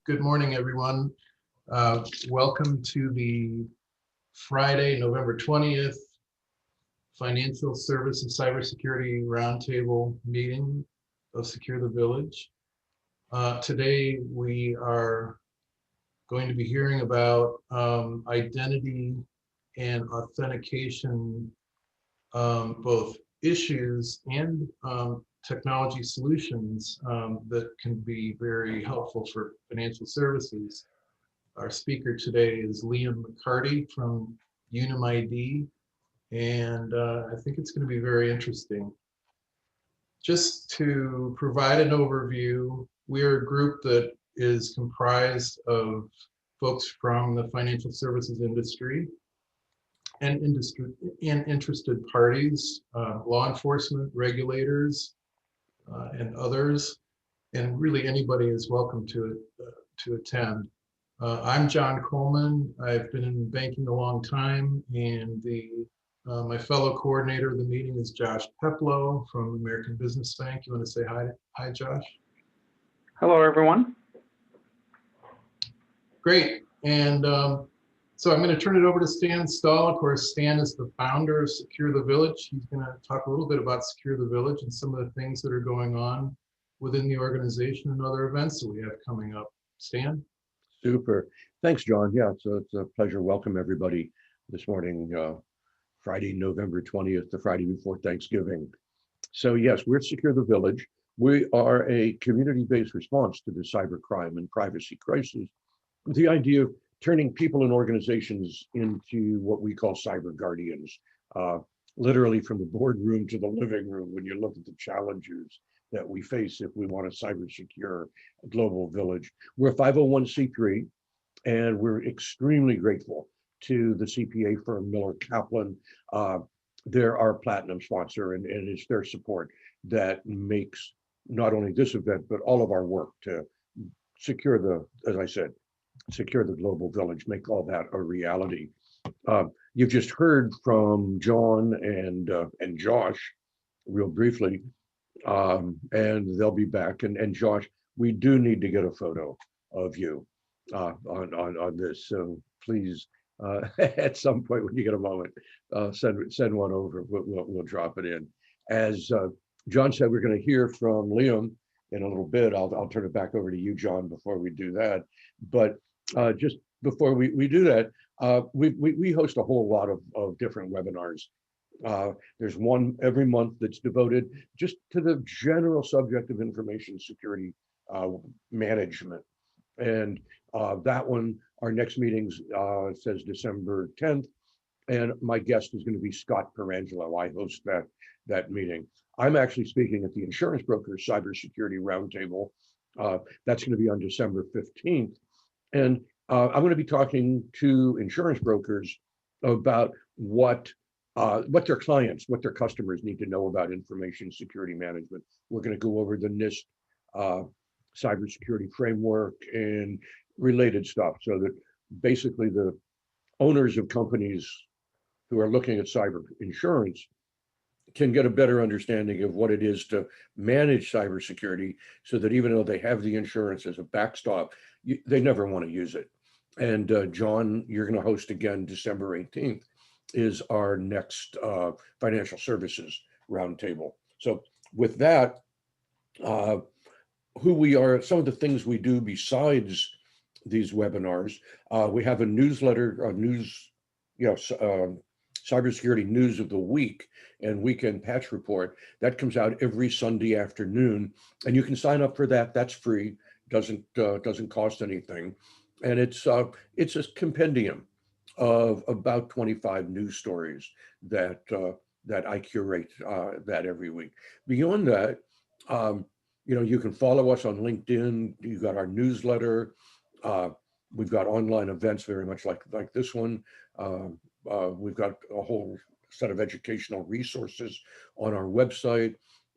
Good morning, everyone. Welcome to the Friday, November 20th Financial Services Cybersecurity Roundtable meeting of Secure the Village. Today, we are going to be hearing about identity and authentication, both issues and technology solutions that can be very helpful for financial services. Our speaker today is Liam McCarty from Unum ID, and I think it's going to be very interesting. Just to provide an overview, we're a group that is comprised of folks from the financial services industry and interested parties, law enforcement, regulators, and others, and really anybody is welcome to attend. I'm John Coleman. I've been in banking a long time, and my fellow coordinator of the meeting is Josh Peplow from American Business Bank. You want to say hi? Hi, Josh. Hello, everyone. Great. And so I'm going to turn it over to Stan Stahl. Of course, Stan is the founder of Secure the Village. He's going to talk a little bit about Secure the Village and some of the things that are going on within the organization and other events that we have coming up. Stan? Super. Thanks, John. Yeah, it's a pleasure. Welcome, everybody, this morning, Friday, November 20th, the Friday before Thanksgiving. So, yes, we're Secure the Village. We are a community-based response to the cybercrime and privacy crisis. The idea of turning people and organizations into what we call cyber guardians, literally from the boardroom to the living room when you look at the challenges that we face if we want a cyber secure global village. We're a 501c3, and we're extremely grateful to the CPA firm Miller Kaplan. They're our platinum sponsor, and it's their support that makes not only this event, but all of our work to secure as I said, secure the global village, make all that a reality. You've just heard from John and Josh real briefly, and they'll be back. And Josh, we do need to get a photo of you on this. So please, at some point when you get a moment, send one over. We'll drop it in. As John said, we're going to hear from Liam in a little bit. I'll turn it back over to you, John, before we do that. But just before we do that, we host a whole lot of different webinars. There's one every month that's devoted just to the general subject of information security management. And that one, our next meetings says December 10th. And my guest is going to be Scott Perangelo. I host that meeting. I'm actually speaking at the Insurance Brokers Cybersecurity Roundtable. That's going to be on December 15th. And I'm going to be talking to insurance brokers about what their clients, what their customers need to know about information security management. We're going to go over the NIST cybersecurity framework and related stuff, so that basically the owners of companies who are looking at cyber insurance can get a better understanding of what it is to manage cybersecurity, so that even though they have the insurance as a backstop, they never want to use it. And John, you're going to host again December 18th is our next financial services roundtable. So with that, who we are, some of the things we do besides these webinars, we have a newsletter, cybersecurity news of the week and weekend patch report that comes out every Sunday afternoon, and you can sign up for that. That's free, doesn't cost anything, and it's a compendium of about 25 news stories that I curate that every week. Beyond that, you can follow us on LinkedIn. You've got our newsletter. We've got online events very much like this one. We've got a whole set of educational resources on our website.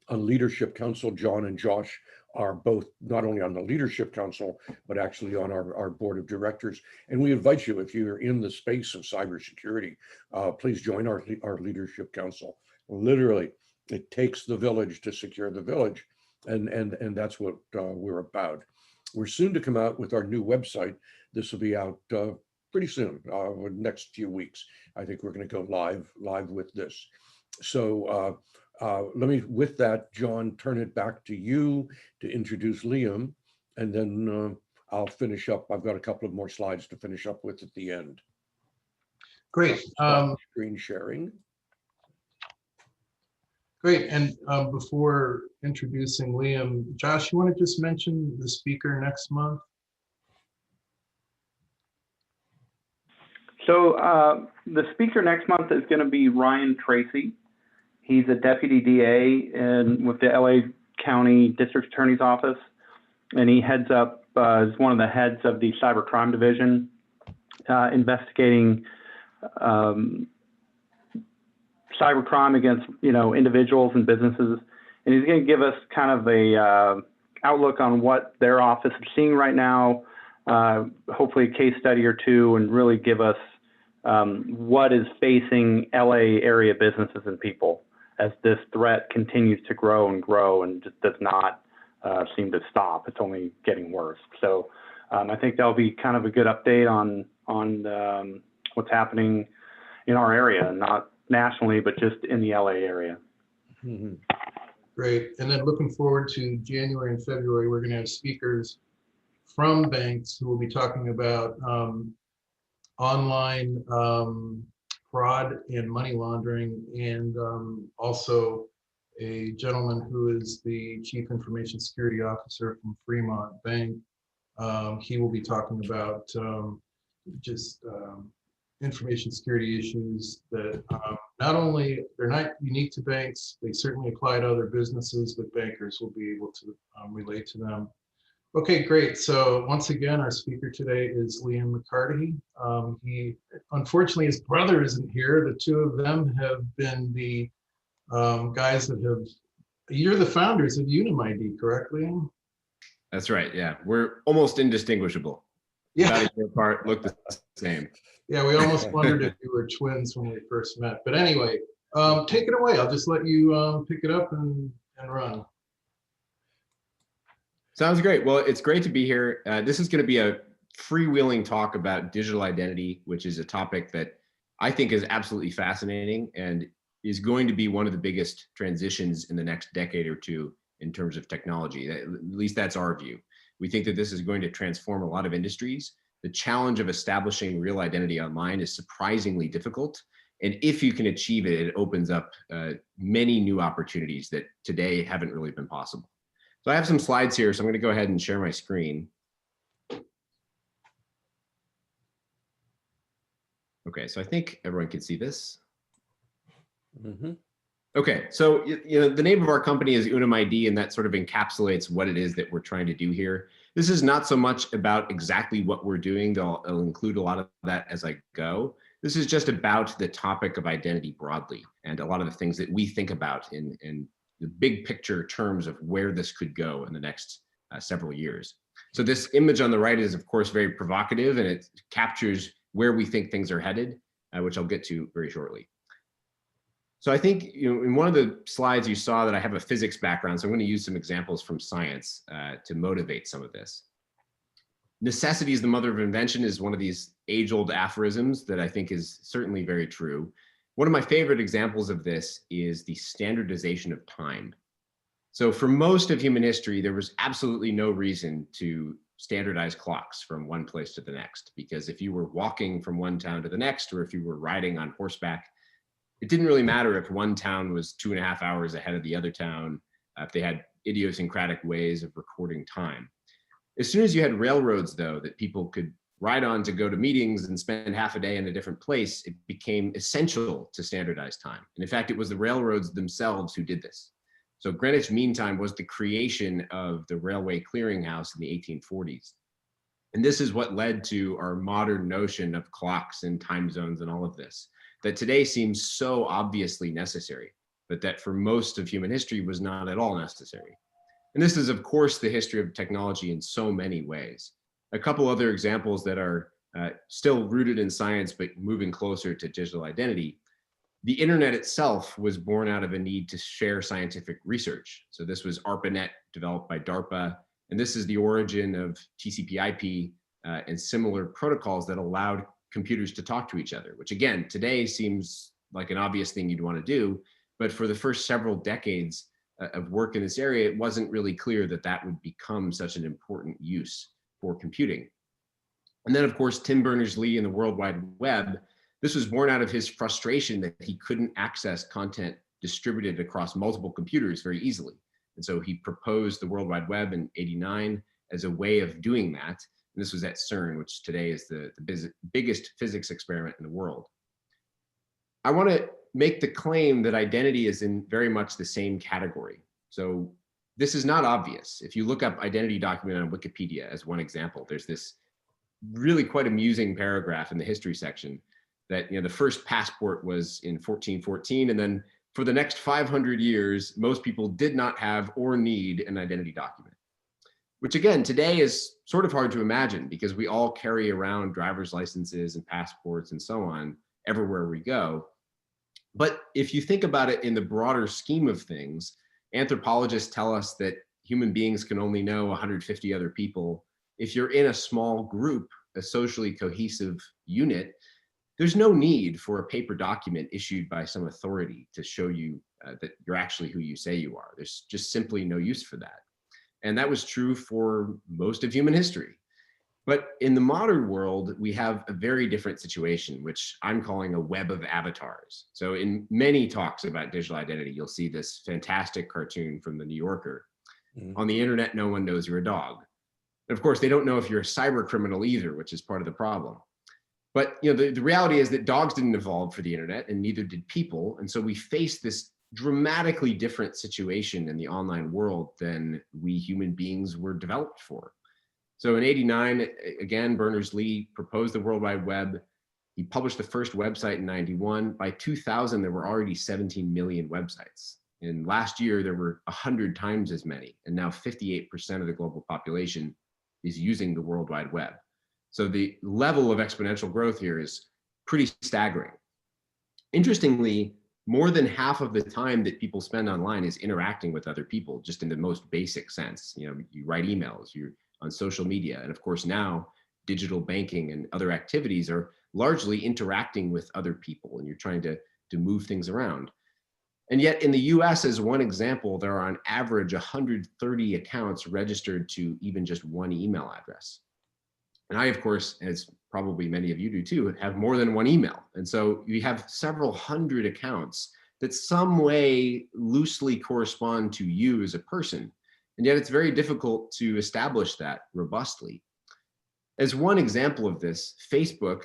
On Leadership Council, John and Josh are both not only on the Leadership Council, but actually on our board of directors. And we invite you, if you're in the space of cybersecurity, please join our Leadership Council. Literally, it takes the village to secure the village. And that's what we're about. We're soon to come out with our new website. This will be out pretty soon, next few weeks. I think we're going to go live with this. So let me, with that, John, turn it back to you to introduce Liam, and then I'll finish up. I've got a couple of more slides to finish up with at the end. Great. Screen sharing. Great. And before introducing Liam, Josh, you want to just mention the speaker next month? So the speaker next month is going to be Ryan Tracy. He's a deputy DA with the LA County District Attorney's Office, and he heads up, is one of the heads of the Cybercrime Division, investigating cybercrime against individuals and businesses. And he's going to give us kind of a outlook on what their office is seeing right now, hopefully a case study or two, and really give us what is facing LA area businesses and people as this threat continues to grow and just does not seem to stop. It's only getting worse. So I think that'll be kind of a good update on what's happening in our area, not nationally, but just in the LA area. Mm-hmm. Great. And then looking forward to January and February, we're going to have speakers from banks who will be talking about online fraud and money laundering, and also a gentleman who is the Chief Information Security Officer from Fremont Bank. He will be talking about just information security issues that not only, they're not unique to banks, they certainly apply to other businesses, but bankers will be able to relate to them. Okay, great. So once again, our speaker today is Liam McCarty. He, unfortunately, his brother isn't here. The two of them have been the guys that have, you're the founders of Unum ID, correct, Liam? That's right, yeah. We're almost indistinguishable. Yeah. Not a year apart, look the same. Yeah, we almost wondered if you were twins when we first met. But anyway, take it away. I'll just let you pick it up and run. Sounds great. Well, it's great to be here. This is going to be a freewheeling talk about digital identity, which is a topic that I think is absolutely fascinating and is going to be one of the biggest transitions in the next decade or two in terms of technology. At least that's our view. We think that this is going to transform a lot of industries. The challenge of establishing real identity online is surprisingly difficult. And if you can achieve it, it opens up many new opportunities that today haven't really been possible. So I have some slides here, so I'm going to go ahead and share my screen. Okay, so I think everyone can see this. Mm-hmm. Okay, so the name of our company is Unum ID, and that sort of encapsulates what it is that we're trying to do here. This is not so much about exactly what we're doing, though I'll include a lot of that as I go. This is just about the topic of identity broadly, and a lot of the things that we think about in the big picture terms of where this could go in the next several years. So this image on the right is, of course, very provocative, and it captures where we think things are headed, which I'll get to very shortly. So I think in one of the slides you saw that I have a physics background, so I'm going to use some examples from science to motivate some of this. Necessity is the mother of invention is one of these age-old aphorisms that I think is certainly very true. One of my favorite examples of this is the standardization of time. So for most of human history, there was absolutely no reason to standardize clocks from one place to the next, because if you were walking from one town to the next, or if you were riding on horseback, it didn't really matter if one town was 2.5 hours ahead of the other town, if they had idiosyncratic ways of recording time. As soon as you had railroads, though, that people could ride on to go to meetings and spend half a day in a different place, it became essential to standardize time. And in fact, it was the railroads themselves who did this. So Greenwich Mean Time was the creation of the Railway Clearinghouse in the 1840s. And this is what led to our modern notion of clocks and time zones and all of this, that today seems so obviously necessary, but that for most of human history was not at all necessary. And this is, of course, the history of technology in so many ways. A couple other examples that are still rooted in science, but moving closer to digital identity. The internet itself was born out of a need to share scientific research. So this was ARPANET, developed by DARPA, And this is the origin of TCP/IP and similar protocols that allowed computers to talk to each other, which again, today seems like an obvious thing you'd want to do. But for the first several decades of work in this area, it wasn't really clear that that would become such an important use for computing. And then, of course, Tim Berners-Lee and the World Wide Web, this was born out of his frustration that he couldn't access content distributed across multiple computers very easily. And so he proposed the World Wide Web in '89 as a way of doing that. And this was at CERN, which today is the biggest physics experiment in the world. I want to make the claim that identity is in very much the same category. So this is not obvious. If you look up identity document on Wikipedia as one example, there's this really quite amusing paragraph in the history section that, the first passport was in 1414, and then for the next 500 years, most people did not have or need an identity document, which again, today is sort of hard to imagine because we all carry around driver's licenses and passports and so on everywhere we go. But if you think about it in the broader scheme of things, anthropologists tell us that human beings can only know 150 other people. If you're in a small group, a socially cohesive unit, there's no need for a paper document issued by some authority to show you that you're actually who you say you are. There's just simply no use for that. And that was true for most of human history. But in the modern world, we have a very different situation, which I'm calling a web of avatars. So in many talks about digital identity, you'll see this fantastic cartoon from the New Yorker. On the internet, no one knows you're a dog. And of course, they don't know if you're a cyber criminal either, which is part of the problem. But the reality is that dogs didn't evolve for the internet, and neither did people. And so we face this dramatically different situation in the online world than we human beings were developed for. So in '89, again, Berners-Lee proposed the World Wide Web. He published the first website in '91. By 2000, there were already 17 million websites. And last year, there were 100 times as many. And now 58% of the global population is using the World Wide Web. So the level of exponential growth here is pretty staggering. Interestingly, more than half of the time that people spend online is interacting with other people, just in the most basic sense. You write emails, you're on social media, and of course now digital banking and other activities are largely interacting with other people, and you're trying to move things around. And yet in the US, as one example, there are on average 130 accounts registered to even just one email address. And I, of course, as probably many of you do too, have more than one email. And so you have several hundred accounts that some way loosely correspond to you as a person. And yet it's very difficult to establish that robustly. As one example of this, Facebook,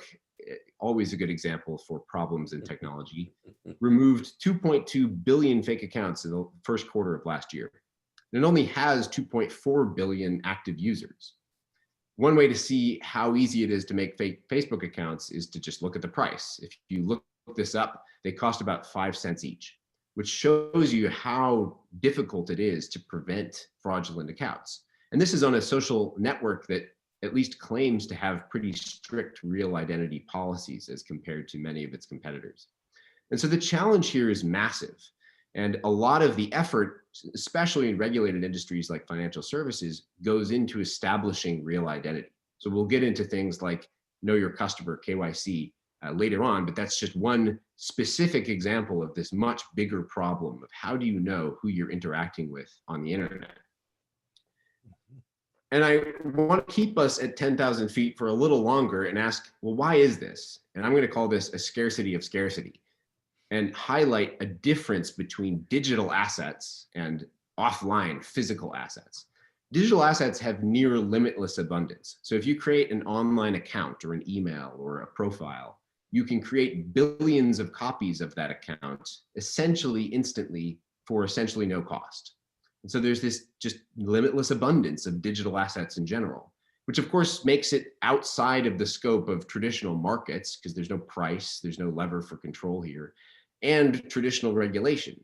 always a good example for problems in technology, removed 2.2 billion fake accounts in the first quarter of last year. And it only has 2.4 billion active users. One way to see how easy it is to make fake Facebook accounts is to just look at the price. If you look this up, they cost about 5 cents each, which shows you how difficult it is to prevent fraudulent accounts. And this is on a social network that at least claims to have pretty strict real identity policies as compared to many of its competitors. And so the challenge here is massive. And a lot of the effort, especially in regulated industries like financial services, goes into establishing real identity. So we'll get into things like know your customer, KYC, later on, but that's just one specific example of this much bigger problem of how do you know who you're interacting with on the internet. And I want to keep us at 10,000 feet for a little longer and ask, well, why is this? And I'm going to call this a scarcity of scarcity, and highlight a difference between digital assets and offline physical assets. Digital assets have near limitless abundance. So if you create an online account or an email or a profile, you can create billions of copies of that account essentially instantly for essentially no cost. And so there's this just limitless abundance of digital assets in general, which of course makes it outside of the scope of traditional markets because there's no price, there's no lever for control here, and traditional regulation.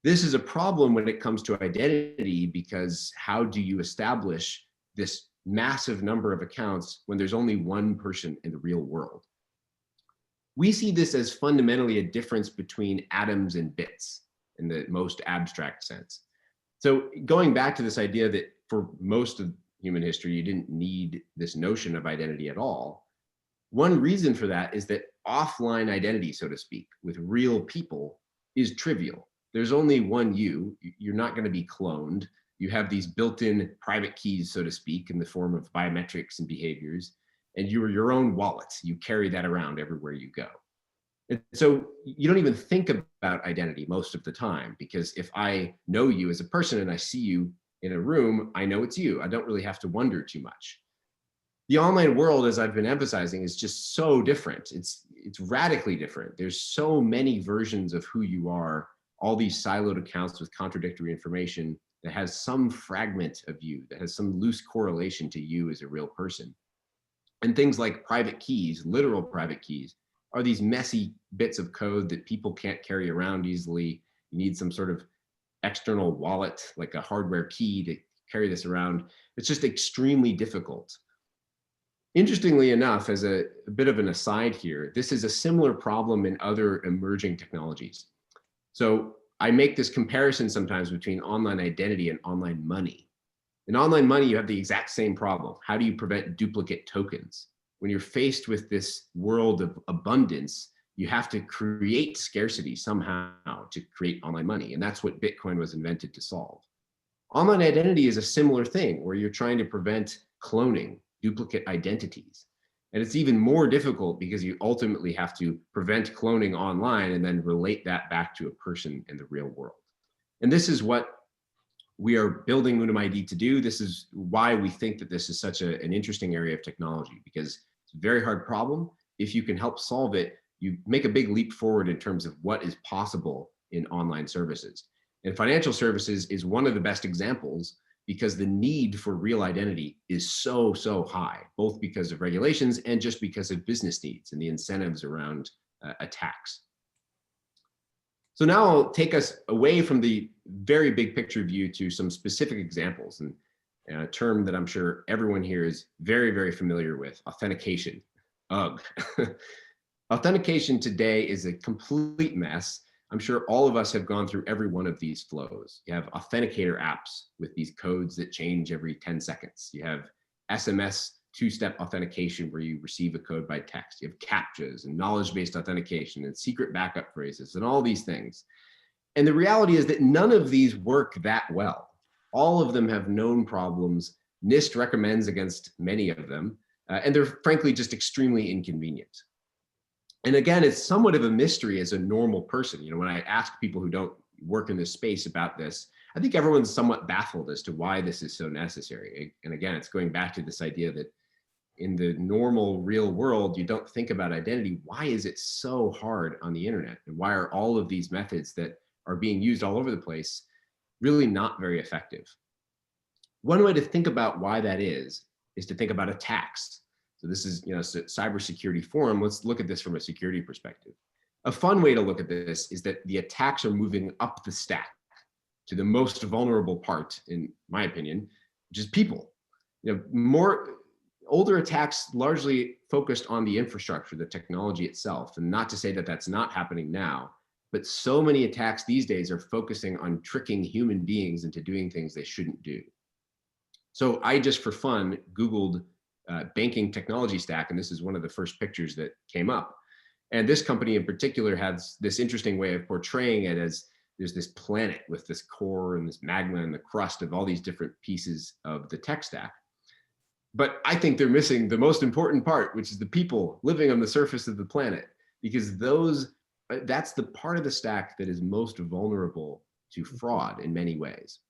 This is a problem when it comes to identity because how do you establish this massive number of accounts when there's only one person in the real world? We see this as fundamentally a difference between atoms and bits in the most abstract sense. So going back to this idea that for most of human history, you didn't need this notion of identity at all. One reason for that is that offline identity, so to speak, with real people is trivial. There's only one you. You're not going to be cloned. You have these built-in private keys, so to speak, in the form of biometrics and behaviors, and you are your own wallet. You carry that around everywhere you go. And so you don't even think about identity most of the time, because if I know you as a person and I see you in a room, I know it's you. I don't really have to wonder too much. The online world, as I've been emphasizing, is just so different. It's radically different. There's so many versions of who you are, all these siloed accounts with contradictory information that has some fragment of you, that has some loose correlation to you as a real person. And things like private keys, literal private keys, are these messy bits of code that people can't carry around easily. You need some sort of external wallet, like a hardware key, to carry this around. It's just extremely difficult. Interestingly enough, as a bit of an aside here, this is a similar problem in other emerging technologies. So I make this comparison sometimes between online identity and online money. In online money, you have the exact same problem. How do you prevent duplicate tokens? When you're faced with this world of abundance, you have to create scarcity somehow to create online money. And that's what Bitcoin was invented to solve. Online identity is a similar thing, where you're trying to prevent cloning, duplicate identities. And it's even more difficult because you ultimately have to prevent cloning online and then relate that back to a person in the real world. And this is what we are building Unum ID to do. This is why we think that this is such an interesting area of technology, because it's a very hard problem. If you can help solve it, you make a big leap forward in terms of what is possible in online services. And financial services is one of the best examples, because the need for real identity is so high, both because of regulations and just because of business needs and the incentives around attacks. So now I'll take us away from the very big picture view to some specific examples, and a term that I'm sure everyone here is very familiar with: authentication. Ugh. Authentication today is a complete mess. I'm sure all of us have gone through every one of these flows. You have authenticator apps with these codes that change every 10 seconds. You have SMS two-step authentication where you receive a code by text. You have CAPTCHAs and knowledge-based authentication and secret backup phrases and all these things. And the reality is that none of these work that well. All of them have known problems. NIST recommends against many of them, and they're frankly just extremely inconvenient. And again, it's somewhat of a mystery as a normal person. You know, when I ask people who don't work in this space about this, I think everyone's somewhat baffled as to why this is so necessary. And again, it's going back to this idea that in the normal real world, you don't think about identity. Why is it so hard on the internet? And why are all of these methods that are being used all over the place really not very effective? One way to think about why that is to think about attacks. So this is, you know, cybersecurity forum. Let's look at this from a security perspective. A fun way to look at this is that the attacks are moving up the stack to the most vulnerable part, in my opinion, which is people. You know, more older attacks largely focused on the infrastructure, the technology itself, and not to say that that's not happening now, but so many attacks these days are focusing on tricking human beings into doing things they shouldn't do. So I just, for fun, Googled banking technology stack, and this is one of the first pictures that came up. And this company in particular has this interesting way of portraying it as there's this planet with this core and this magma and the crust of all these different pieces of the tech stack. But I think they're missing the most important part, which is the people living on the surface of the planet, because that's the part of the stack that is most vulnerable to fraud in many ways.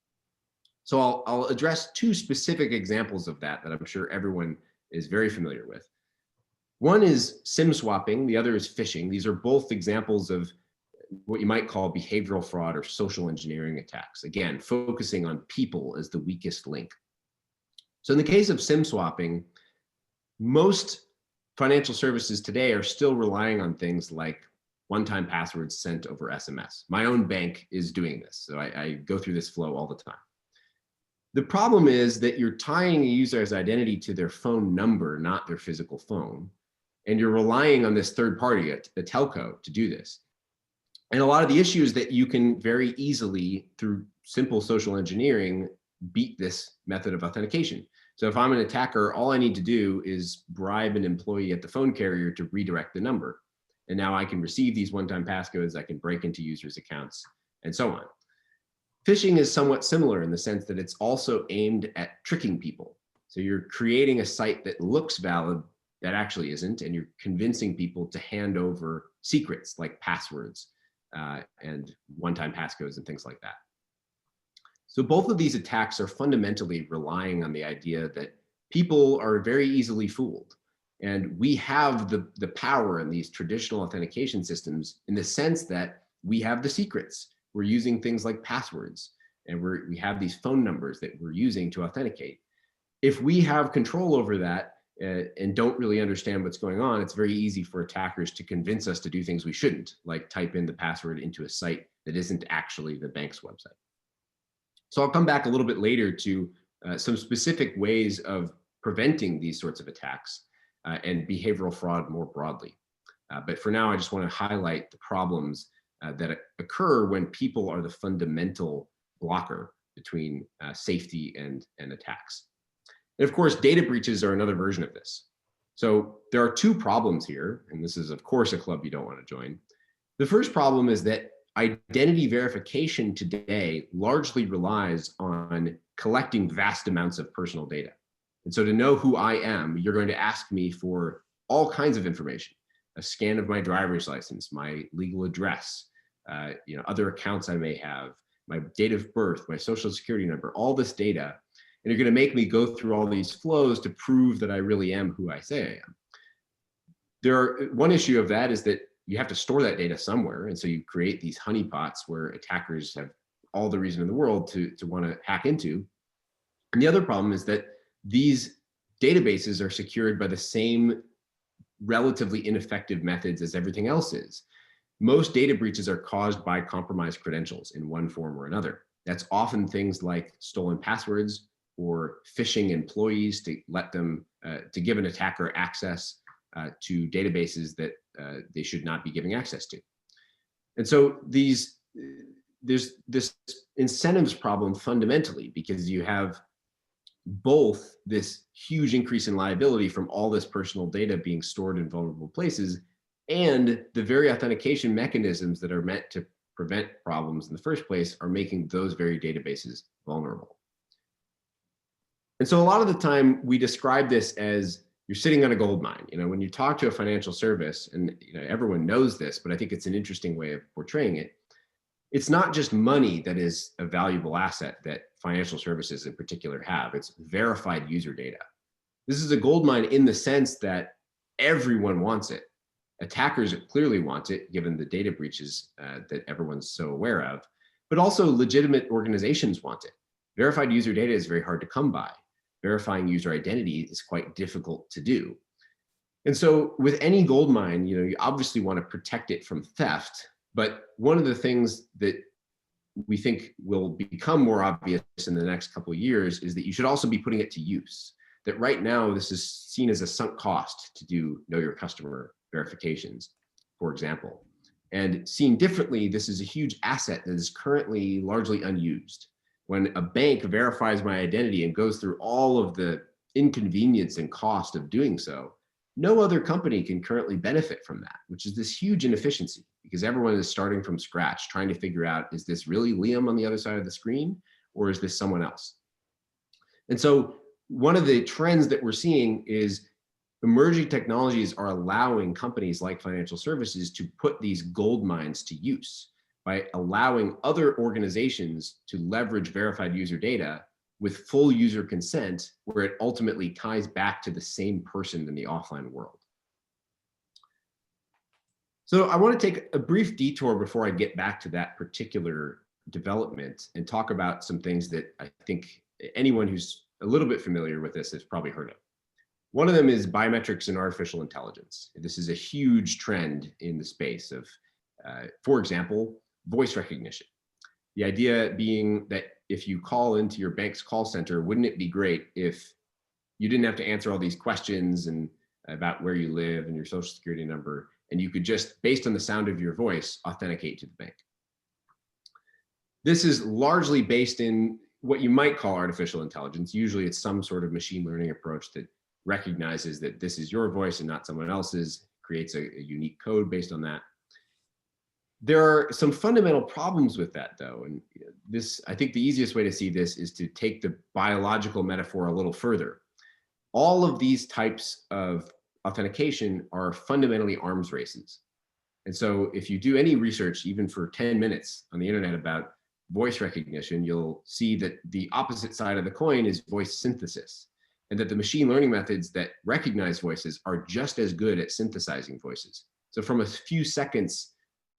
So I'll address two specific examples of that I'm sure everyone is very familiar with. One is SIM swapping, the other is phishing. These are both examples of what you might call behavioral fraud or social engineering attacks. Again, focusing on people as the weakest link. So in the case of SIM swapping, most financial services today are still relying on things like one-time passwords sent over SMS. My own bank is doing this, so I go through this flow all the time. The problem is that you're tying a user's identity to their phone number, not their physical phone. And you're relying on this third party, the telco, to do this. And a lot of the issue is that you can very easily, through simple social engineering, beat this method of authentication. So if I'm an attacker, all I need to do is bribe an employee at the phone carrier to redirect the number. And now I can receive these one-time passcodes, I can break into users' accounts, and so on. Phishing is somewhat similar in the sense that it's also aimed at tricking people. So you're creating a site that looks valid that actually isn't, and you're convincing people to hand over secrets like passwords and one-time passcodes and things like that. So both of these attacks are fundamentally relying on the idea that people are very easily fooled. And we have the power in these traditional authentication systems in the sense that we have the secrets. We're using things like passwords, and we have these phone numbers that we're using to authenticate. If we have control over that and don't really understand what's going on, it's very easy for attackers to convince us to do things we shouldn't, like type in the password into a site that isn't actually the bank's website. So I'll come back a little bit later to some specific ways of preventing these sorts of attacks and behavioral fraud more broadly. But for now, I just want to highlight the problems that occur when people are the fundamental blocker between safety and attacks. And of course, data breaches are another version of this. So there are two problems here, and this is of course a club you don't want to join. The first problem is that identity verification today largely relies on collecting vast amounts of personal data. And so to know who I am, you're going to ask me for all kinds of information, a scan of my driver's license, my legal address, other accounts I may have, my date of birth, my social security number, all this data. And you're going to make me go through all these flows to prove that I really am who I say I am. One issue of that is that you have to store that data somewhere. And so you create these honeypots where attackers have all the reason in the world to want to hack into. And the other problem is that these databases are secured by the same relatively ineffective methods as everything else is. Most data breaches are caused by compromised credentials in one form or another. That's often things like stolen passwords or phishing employees to let them, to give an attacker access to databases that they should not be giving access to. And so there's this incentives problem fundamentally, because you have both this huge increase in liability from all this personal data being stored in vulnerable places, and the very authentication mechanisms that are meant to prevent problems in the first place are making those very databases vulnerable. And so a lot of the time we describe this as you're sitting on a gold mine. When you talk to a financial service, and everyone knows this, but I think it's an interesting way of portraying it. It's not just money that is a valuable asset that financial services in particular have. It's verified user data. This is a gold mine in the sense that everyone wants it. Attackers clearly want it, given the data breaches that everyone's so aware of, but also legitimate organizations want it. Verified user data is very hard to come by. Verifying user identity is quite difficult to do. And so with any gold mine, you obviously want to protect it from theft. But one of the things that we think will become more obvious in the next couple of years is that you should also be putting it to use. That right now, this is seen as a sunk cost to do know your customer verifications, for example. And seen differently, this is a huge asset that is currently largely unused. When a bank verifies my identity and goes through all of the inconvenience and cost of doing so, no other company can currently benefit from that, which is this huge inefficiency, because everyone is starting from scratch, trying to figure out, is this really Liam on the other side of the screen, or is this someone else? And so one of the trends that we're seeing is emerging technologies are allowing companies like financial services to put these gold mines to use by allowing other organizations to leverage verified user data with full user consent, where it ultimately ties back to the same person in the offline world. So I want to take a brief detour before I get back to that particular development and talk about some things that I think anyone who's a little bit familiar with this has probably heard of. One of them is biometrics and artificial intelligence. This is a huge trend in the space of, for example, voice recognition. The idea being that if you call into your bank's call center, wouldn't it be great if you didn't have to answer all these questions and about where you live and your social security number, and you could just, based on the sound of your voice, authenticate to the bank. This is largely based in what you might call artificial intelligence. Usually it's some sort of machine learning approach that recognizes that this is your voice and not someone else's, creates a unique code based on that. There are some fundamental problems with that, though, and I think the easiest way to see this is to take the biological metaphor a little further. All of these types of authentication are fundamentally arms races. And so if you do any research, even for 10 minutes on the internet about voice recognition, you'll see that the opposite side of the coin is voice synthesis, and that the machine learning methods that recognize voices are just as good at synthesizing voices. So from a few seconds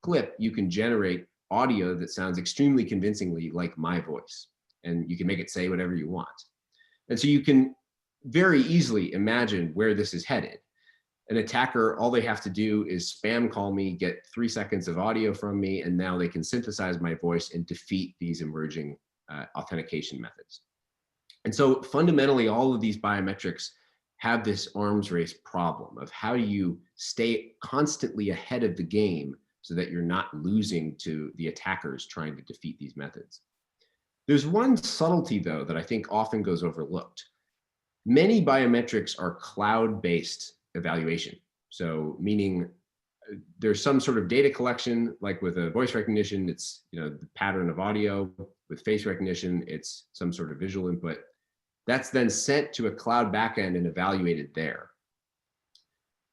clip, you can generate audio that sounds extremely convincingly like my voice, and you can make it say whatever you want. And so you can very easily imagine where this is headed. An attacker, all they have to do is spam call me, get 3 seconds of audio from me, and now they can synthesize my voice and defeat these emerging authentication methods. And so fundamentally, all of these biometrics have this arms race problem of how do you stay constantly ahead of the game so that you're not losing to the attackers trying to defeat these methods. There's one subtlety, though, that I think often goes overlooked. Many biometrics are cloud-based evaluation. So meaning there's some sort of data collection, like with a voice recognition, it's the pattern of audio. With face recognition, it's some sort of visual input. That's then sent to a cloud backend and evaluated there.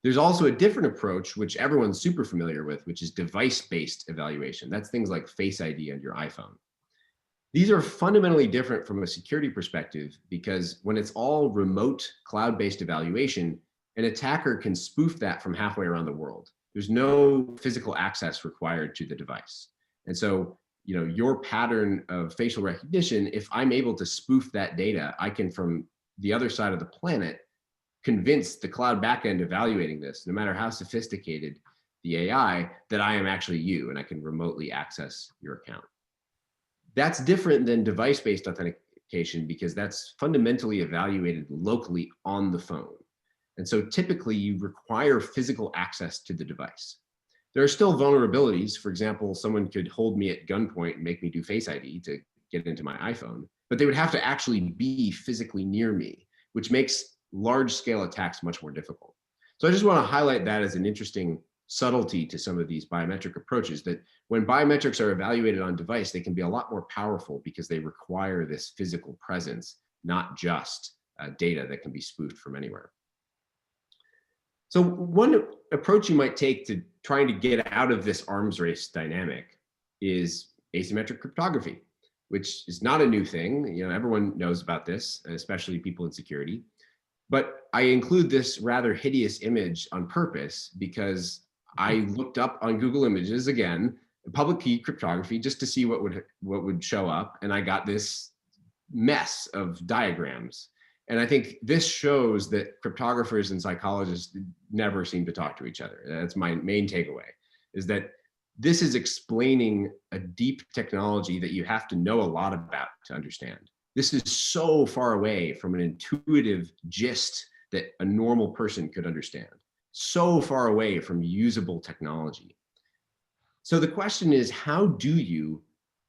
There's also a different approach, which everyone's super familiar with, which is device-based evaluation. That's things like Face ID on your iPhone. These are fundamentally different from a security perspective because when it's all remote cloud-based evaluation, an attacker can spoof that from halfway around the world. There's no physical access required to the device. And so, your pattern of facial recognition, if I'm able to spoof that data, I can, from the other side of the planet, convince the cloud backend evaluating this, no matter how sophisticated the AI, that I am actually you and I can remotely access your account. That's different than device-based authentication because that's fundamentally evaluated locally on the phone. And so typically you require physical access to the device. There are still vulnerabilities. For example, someone could hold me at gunpoint and make me do Face ID to get into my iPhone, but they would have to actually be physically near me, which makes large-scale attacks much more difficult. So I just want to highlight that as an interesting subtlety to some of these biometric approaches, that when biometrics are evaluated on device, they can be a lot more powerful because they require this physical presence, not just data that can be spoofed from anywhere. So one approach you might take to trying to get out of this arms race dynamic is asymmetric cryptography, which is not a new thing. Everyone knows about this, especially people in security. But I include this rather hideous image on purpose because I looked up on Google Images again, public key cryptography, just to see what would show up, and I got this mess of diagrams. And I think this shows that cryptographers and psychologists never seem to talk to each other. That's my main takeaway, is that this is explaining a deep technology that you have to know a lot about to understand. This is so far away from an intuitive gist that a normal person could understand, so far away from usable technology. So the question is, how do you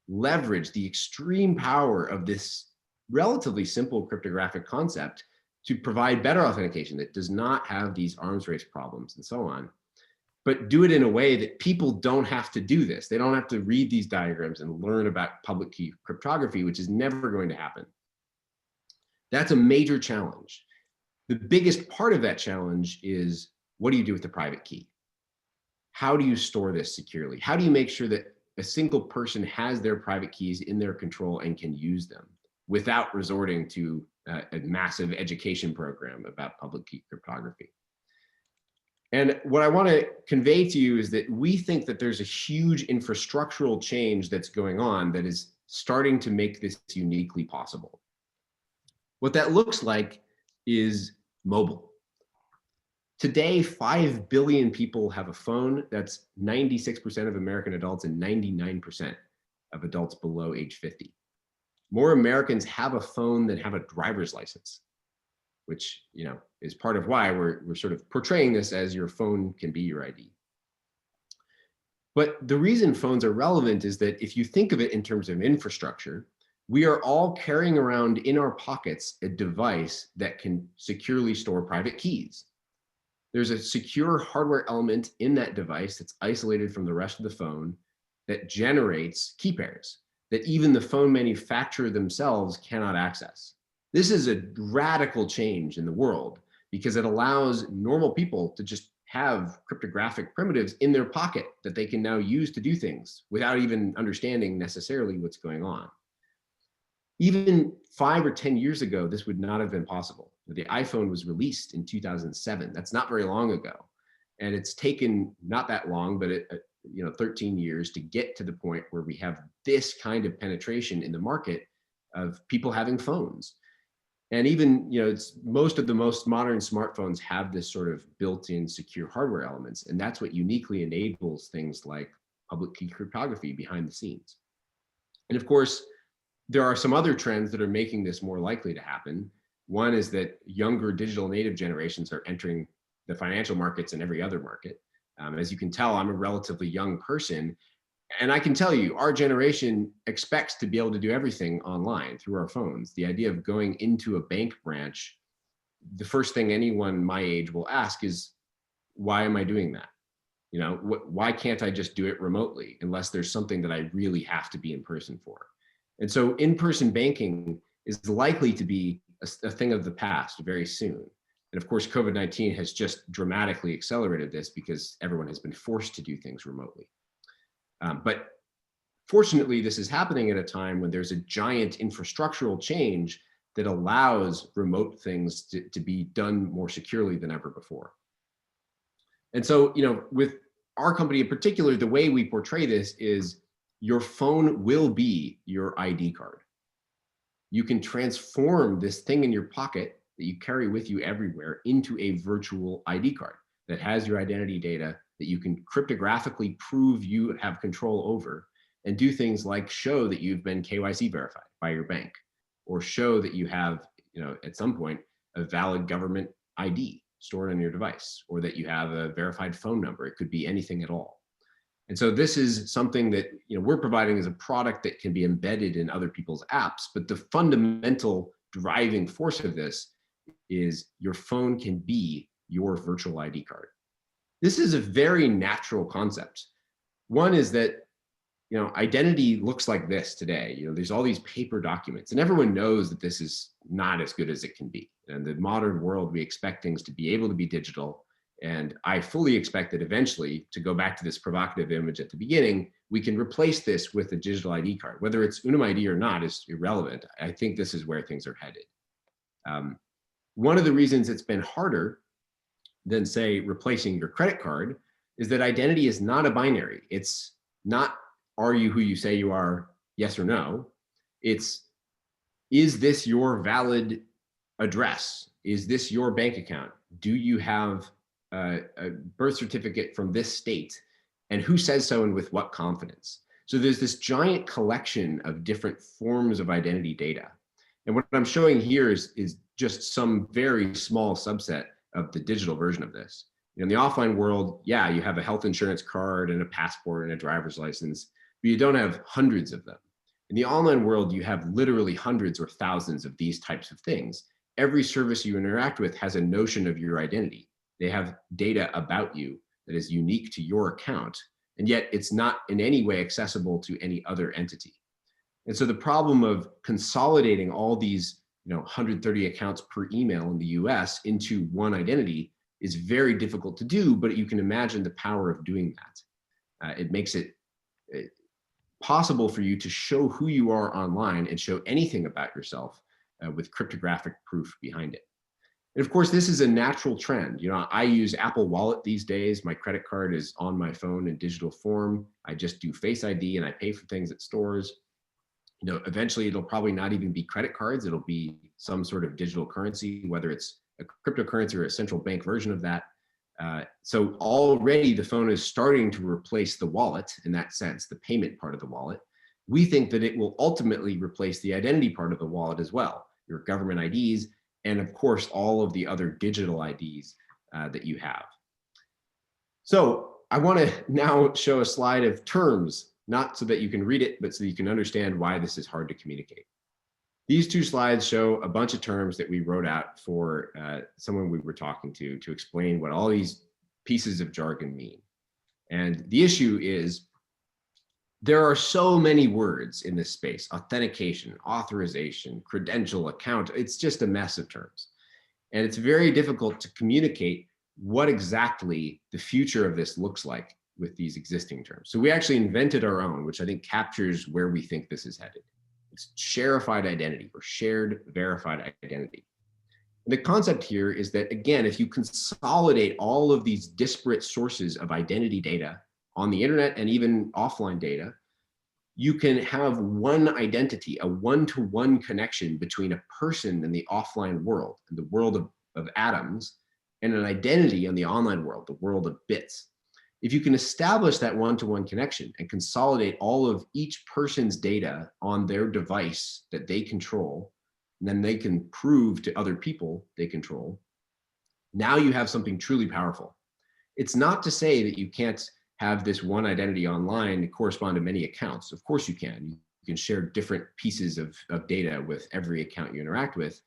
leverage the extreme power of this relatively simple cryptographic concept to provide better authentication that does not have these arms race problems and so on, but do it in a way that people don't have to do this. They don't have to read these diagrams and learn about public key cryptography, which is never going to happen. That's a major challenge. The biggest part of that challenge is, what do you do with the private key? How do you store this securely? How do you make sure that a single person has their private keys in their control and can use them without resorting to a massive education program about public key cryptography? And what I want to convey to you is that we think that there's a huge infrastructural change that's going on that is starting to make this uniquely possible. What that looks like is mobile. Today, 5 billion people have a phone. That's 96% of American adults and 99% of adults below age 50. More Americans have a phone than have a driver's license, which is part of why we're sort of portraying this as your phone can be your ID. But the reason phones are relevant is that if you think of it in terms of infrastructure, we are all carrying around in our pockets a device that can securely store private keys. There's a secure hardware element in that device that's isolated from the rest of the phone that generates key pairs that even the phone manufacturer themselves cannot access. This is a radical change in the world because it allows normal people to just have cryptographic primitives in their pocket that they can now use to do things without even understanding necessarily what's going on. Even 5 or 10 years ago, this would not have been possible. The iPhone was released in 2007. That's not very long ago. And it's taken not that long, but 13 years to get to the point where we have this kind of penetration in the market of people having phones. And even, it's most of the most modern smartphones have this sort of built-in secure hardware elements. And that's what uniquely enables things like public key cryptography behind the scenes. And of course, there are some other trends that are making this more likely to happen. One is that younger digital native generations are entering the financial markets and every other market. As you can tell, I'm a relatively young person, and I can tell you, our generation expects to be able to do everything online through our phones. The idea of going into a bank branch, the first thing anyone my age will ask is, why am I doing that? Why can't I just do it remotely unless there's something that I really have to be in person for? And so in-person banking is likely to be a thing of the past very soon. And of course, COVID-19 has just dramatically accelerated this because everyone has been forced to do things remotely. But fortunately, this is happening at a time when there's a giant infrastructural change that allows remote things to be done more securely than ever before. And so, with our company in particular, the way we portray this is your phone will be your ID card. You can transform this thing in your pocket that you carry with you everywhere into a virtual ID card that has your identity data that you can cryptographically prove you have control over and do things like show that you've been KYC verified by your bank, or show that you have, at some point, a valid government ID stored on your device, or that you have a verified phone number. It could be anything at all. And so this is something that we're providing as a product that can be embedded in other people's apps. But the fundamental driving force of this is your phone can be your virtual ID card. This is a very natural concept. One is that identity looks like this today. There's all these paper documents, and everyone knows that this is not as good as it can be. In the modern world, we expect things to be able to be digital. And I fully expect that eventually, to go back to this provocative image at the beginning, we can replace this with a digital ID card. Whether it's Unum ID or not is irrelevant. I think this is where things are headed. One of the reasons it's been harder than, say, replacing your credit card is that identity is not a binary. It's not, are you who you say you are, yes or no? It's, is this your valid address? Is this your bank account? Do you have a birth certificate from this state, and who says so and with what confidence? So there's this giant collection of different forms of identity data. And what I'm showing here is just some very small subset of the digital version of this. In the offline world, yeah, you have a health insurance card and a passport and a driver's license, but you don't have hundreds of them. In the online world, you have literally hundreds or thousands of these types of things. Every service you interact with has a notion of your identity. They have data about you that is unique to your account, and yet it's not in any way accessible to any other entity. And so the problem of consolidating all these 130 accounts per email in the US into one identity is very difficult to do, but you can imagine the power of doing that. It makes it possible for you to show who you are online and show anything about yourself with cryptographic proof behind it. And of course, this is a natural trend. I use Apple Wallet these days. My credit card is on my phone in digital form. I just do Face ID and I pay for things at stores. Eventually it'll probably not even be credit cards. It'll be some sort of digital currency, whether it's a cryptocurrency or a central bank version of that. So already the phone is starting to replace the wallet in that sense, the payment part of the wallet. We think that it will ultimately replace the identity part of the wallet as well, your government IDs, and of course, all of the other digital IDs that you have. So I want to now show a slide of terms, not so that you can read it, but so that you can understand why this is hard to communicate. These two slides show a bunch of terms that we wrote out for someone we were talking to explain what all these pieces of jargon mean. And the issue is there are so many words in this space: authentication, authorization, credential, account. It's just a mess of terms. And it's very difficult to communicate what exactly the future of this looks like with these existing terms. So we actually invented our own, which I think captures where we think this is headed. It's Sharified identity, or shared verified identity. And the concept here is that, again, if you consolidate all of these disparate sources of identity data on the internet and even offline data, you can have one identity, a one-to-one connection between a person in the offline world, in the world of atoms, and an identity in the online world, the world of bits. If you can establish that one-to-one connection and consolidate all of each person's data on their device that they control, and then they can prove to other people they control, now you have something truly powerful. It's not to say that you can't have this one identity online correspond to many accounts. Of course you can. You can share different pieces of data with every account you interact with.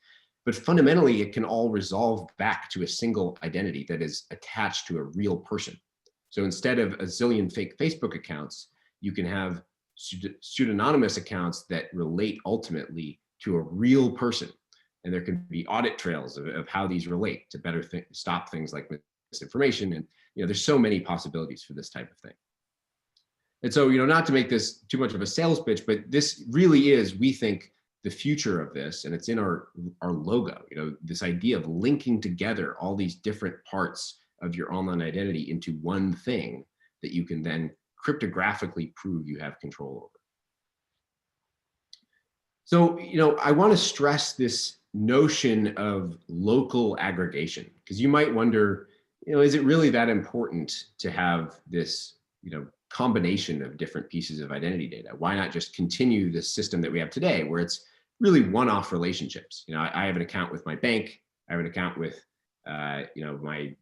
But fundamentally, it can all resolve back to a single identity that is attached to a real person. So instead of a zillion fake Facebook accounts, you can have pseudonymous accounts that relate ultimately to a real person. And there can be audit trails of how these relate to better stop things like misinformation. And there's so many possibilities for this type of thing. And so, not to make this too much of a sales pitch, but this really is, we think, the future of this, and it's in our logo, this idea of linking together all these different parts of your online identity into one thing that you can then cryptographically prove you have control over. So, I want to stress this notion of local aggregation, because you might wonder, is it really that important to have this, combination of different pieces of identity data? Why not just continue the system that we have today, where it's really one-off relationships? I have an account with my bank. I have an account with, my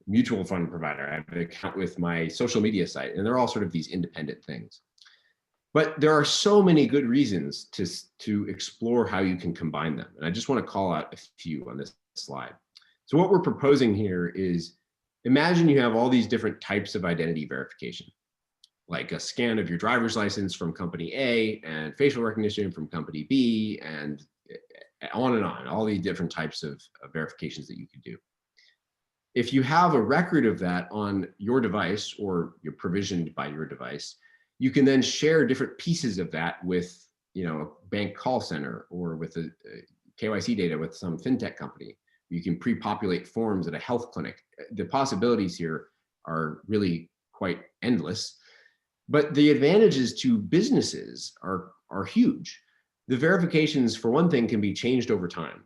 mutual fund provider. I have an account with my social media site, and they're all sort of these independent things. But there are so many good reasons to explore how you can combine them. And I just want to call out a few on this slide. So what we're proposing here is, imagine you have all these different types of identity verification, like a scan of your driver's license from company A and facial recognition from company B, and on, all these different types of verifications that you could do. If you have a record of that on your device, or you're provisioned by your device, you can then share different pieces of that with, a bank call center, or with a KYC data with some fintech company. You can pre-populate forms at a health clinic. The possibilities here are really quite endless, but the advantages to businesses are huge. The verifications, for one thing, can be changed over time.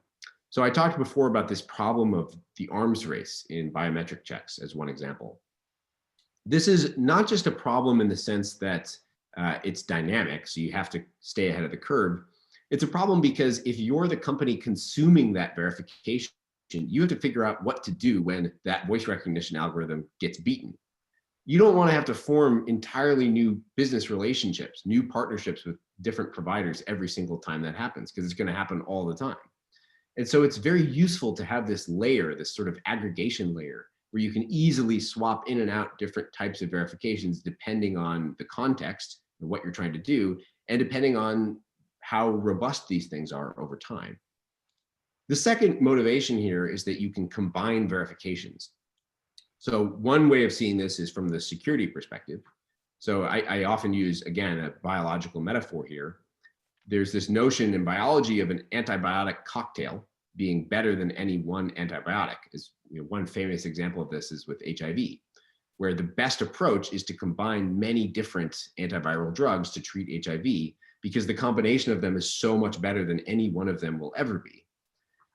So I talked before about this problem of the arms race in biometric checks as one example. This is not just a problem in the sense that it's dynamic, so you have to stay ahead of the curve. It's a problem because if you're the company consuming that verification, you have to figure out what to do when that voice recognition algorithm gets beaten. You don't want to have to form entirely new business relationships, new partnerships with different providers every single time that happens, because it's going to happen all the time. And so it's very useful to have this layer, this sort of aggregation layer, where you can easily swap in and out different types of verifications depending on the context and what you're trying to do, and depending on how robust these things are over time. The second motivation here is that you can combine verifications. So one way of seeing this is from the security perspective. So I often use, again, a biological metaphor here. There's this notion in biology of an antibiotic cocktail being better than any one antibiotic. One famous example of this is with HIV, where the best approach is to combine many different antiviral drugs to treat HIV, because the combination of them is so much better than any one of them will ever be.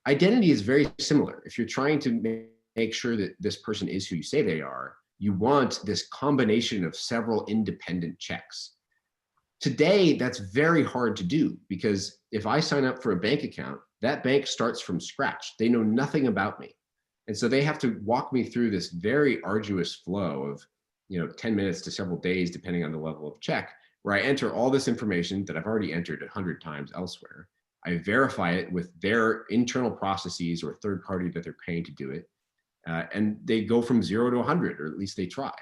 Identity is very similar. If you're trying to make sure that this person is who you say they are, you want this combination of several independent checks. Today, that's very hard to do, because if I sign up for a bank account, that bank starts from scratch. They know nothing about me. And so they have to walk me through this very arduous flow of 10 minutes to several days, depending on the level of check, where I enter all this information that I've already entered 100 times elsewhere. I verify it with their internal processes or third party that they're paying to do it. And they go from 0 to 100, or at least they try.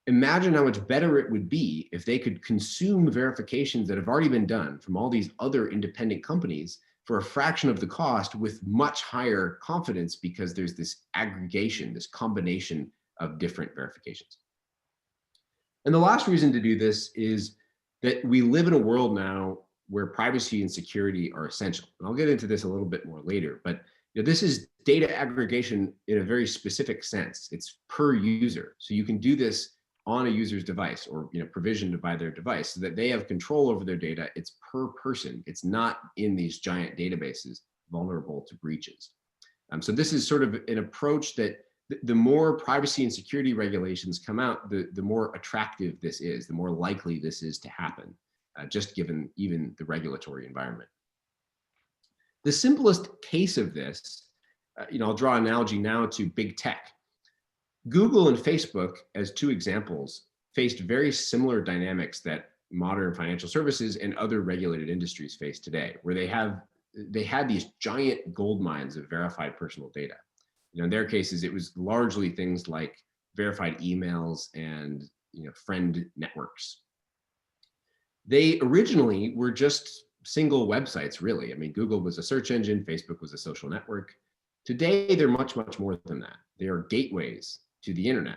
Imagine how much better it would be if they could consume verifications that have already been done from all these other independent companies for a fraction of the cost with much higher confidence, because there's this aggregation, this combination of different verifications. And the last reason to do this is that we live in a world now where privacy and security are essential. And I'll get into this a little bit more later, but this is data aggregation in a very specific sense. It's per user. So you can do this on a user's device, or provisioned by their device, so that they have control over their data. It's per person. It's not in these giant databases vulnerable to breaches. So this is sort of an approach that the more privacy and security regulations come out, the more attractive this is, the more likely this is to happen, just given even the regulatory environment. The simplest case of this, I'll draw an analogy now to big tech. Google and Facebook, as two examples, faced very similar dynamics that modern financial services and other regulated industries face today, where they had these giant gold mines of verified personal data. In their cases, it was largely things like verified emails and friend networks. They originally were just single websites, really. I mean, Google was a search engine, Facebook was a social network. Today, they're much, much more than that. They are gateways to the internet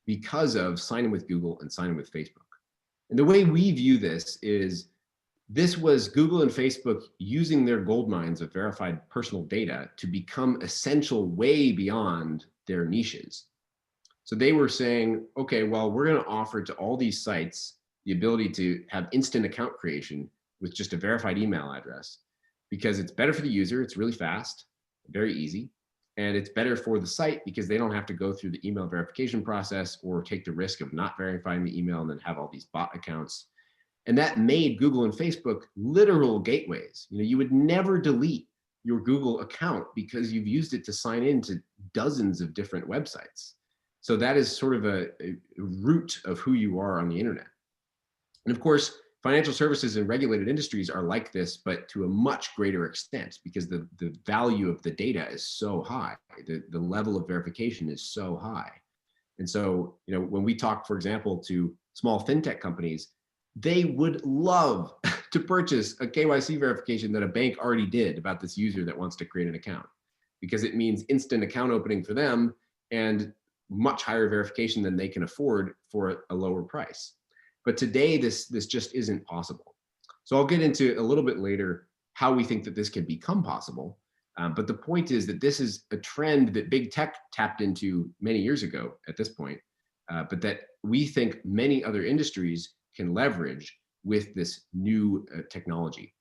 because of sign in with Google and sign in with Facebook. And the way we view this is, this was Google and Facebook using their gold mines of verified personal data to become essential way beyond their niches. So they were saying, okay, well, we're going to offer to all these sites the ability to have instant account creation with just a verified email address, because it's better for the user, it's really fast, very easy, and it's better for the site because they don't have to go through the email verification process or take the risk of not verifying the email and then have all these bot accounts. And that made Google and Facebook literal gateways. You would never delete your Google account because you've used it to sign into dozens of different websites. So that is sort of a root of who you are on the internet. And of course, financial services and regulated industries are like this, but to a much greater extent, because the value of the data is so high, the level of verification is so high. And so, when we talk, for example, to small fintech companies, they would love to purchase a KYC verification that a bank already did about this user that wants to create an account, because it means instant account opening for them and much higher verification than they can afford for a lower price. But today, this just isn't possible. So I'll get into a little bit later how we think that this can become possible. But the point is that this is a trend that big tech tapped into many years ago at this point, but that we think many other industries can leverage with this new technology.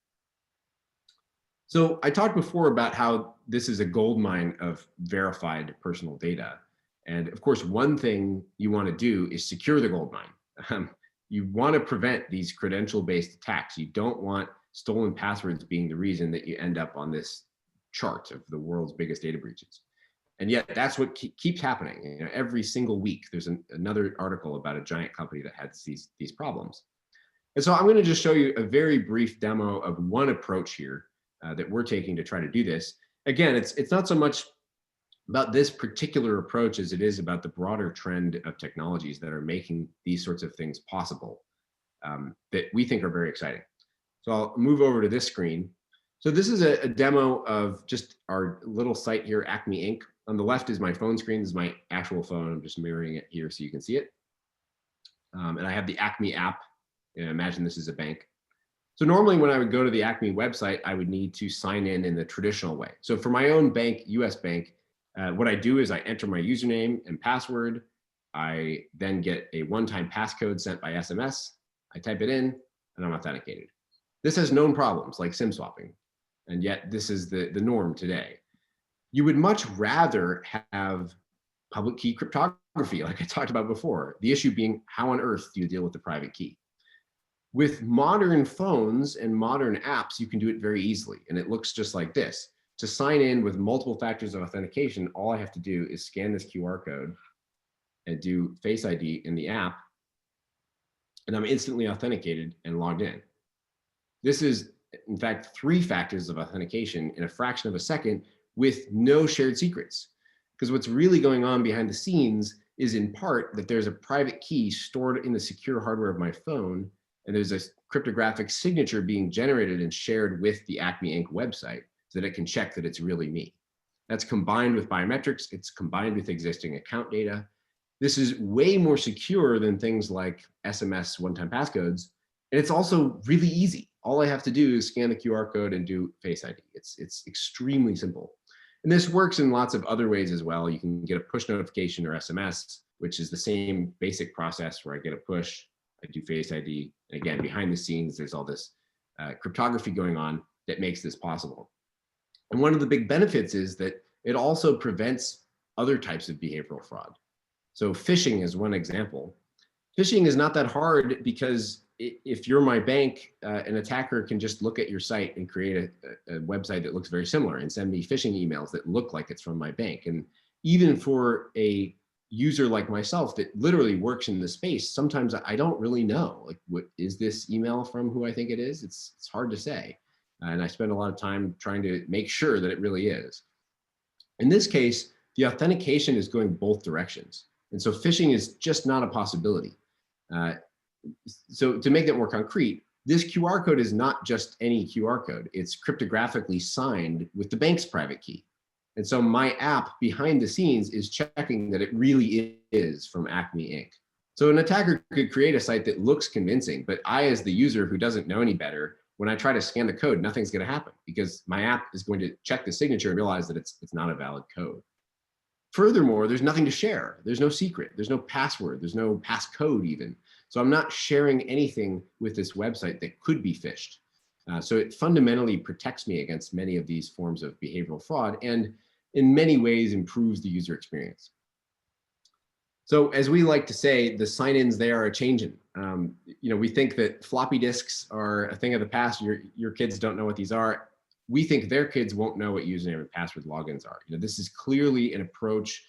So I talked before about how this is a gold mine of verified personal data. And of course, one thing you want to do is secure the gold mine. You want to prevent these credential-based attacks. You don't want stolen passwords being the reason that you end up on this chart of the world's biggest data breaches. And yet that's what keeps happening. Every single week, there's another article about a giant company that has these problems. And so I'm going to just show you a very brief demo of one approach here that we're taking to try to do this. Again, it's not so much about this particular approach as it is about the broader trend of technologies that are making these sorts of things possible that we think are very exciting. So I'll move over to this screen. So this is a demo of just our little site here, Acme Inc. On the left is my phone screen. This is my actual phone. I'm just mirroring it here so you can see it. And I have the Acme app. Imagine this is a bank. So normally when I would go to the Acme website, I would need to sign in the traditional way. So for my own bank, US Bank, what I do is I enter my username and password. I then get a one-time passcode sent by SMS. I type it in and I'm authenticated. This has known problems like SIM swapping, and yet this is the norm today. You would much rather have public key cryptography, like I talked about before. The issue being, how on earth do you deal with the private key? With modern phones and modern apps, you can do it very easily, and it looks just like this. To sign in with multiple factors of authentication, all I have to do is scan this QR code and do Face ID in the app, and I'm instantly authenticated and logged in. This is in fact, 3 factors of authentication in a fraction of a second with no shared secrets. Because what's really going on behind the scenes is in part that there's a private key stored in the secure hardware of my phone, and there's a cryptographic signature being generated and shared with the Acme Inc. website so that it can check that it's really me. That's combined with biometrics, it's combined with existing account data. This is way more secure than things like SMS one-time passcodes, and it's also really easy. All I have to do is scan the QR code and do Face ID. It's extremely simple. And this works in lots of other ways as well. You can get a push notification or SMS, which is the same basic process where I get a push, I do Face ID. And again, behind the scenes, there's all this cryptography going on that makes this possible. And one of the big benefits is that it also prevents other types of behavioral fraud. So phishing is one example. Phishing is not that hard because if you're my bank, an attacker can just look at your site and create a website that looks very similar and send me phishing emails that look like it's from my bank. And even for a user like myself that literally works in the space, sometimes I don't really know, like, what is this email from who I think it is? It's hard to say. And I spend a lot of time trying to make sure that it really is. In this case, the authentication is going both directions. And so phishing is just not a possibility. So to make that more concrete, this QR code is not just any QR code. It's cryptographically signed with the bank's private key. And so my app behind the scenes is checking that it really is from Acme Inc. So an attacker could create a site that looks convincing, but I, as the user who doesn't know any better, when I try to scan the code, nothing's going to happen because my app is going to check the signature and realize that it's not a valid code. Furthermore, there's nothing to share. There's no secret. There's no password. There's no passcode even. So I'm not sharing anything with this website that could be phished. So it fundamentally protects me against many of these forms of behavioral fraud and in many ways improves the user experience. So as we like to say, the sign-ins, they are a-Changin. We think that floppy disks are a thing of the past. Your kids don't know what these are. We think their kids won't know what username and password logins are. This is clearly an approach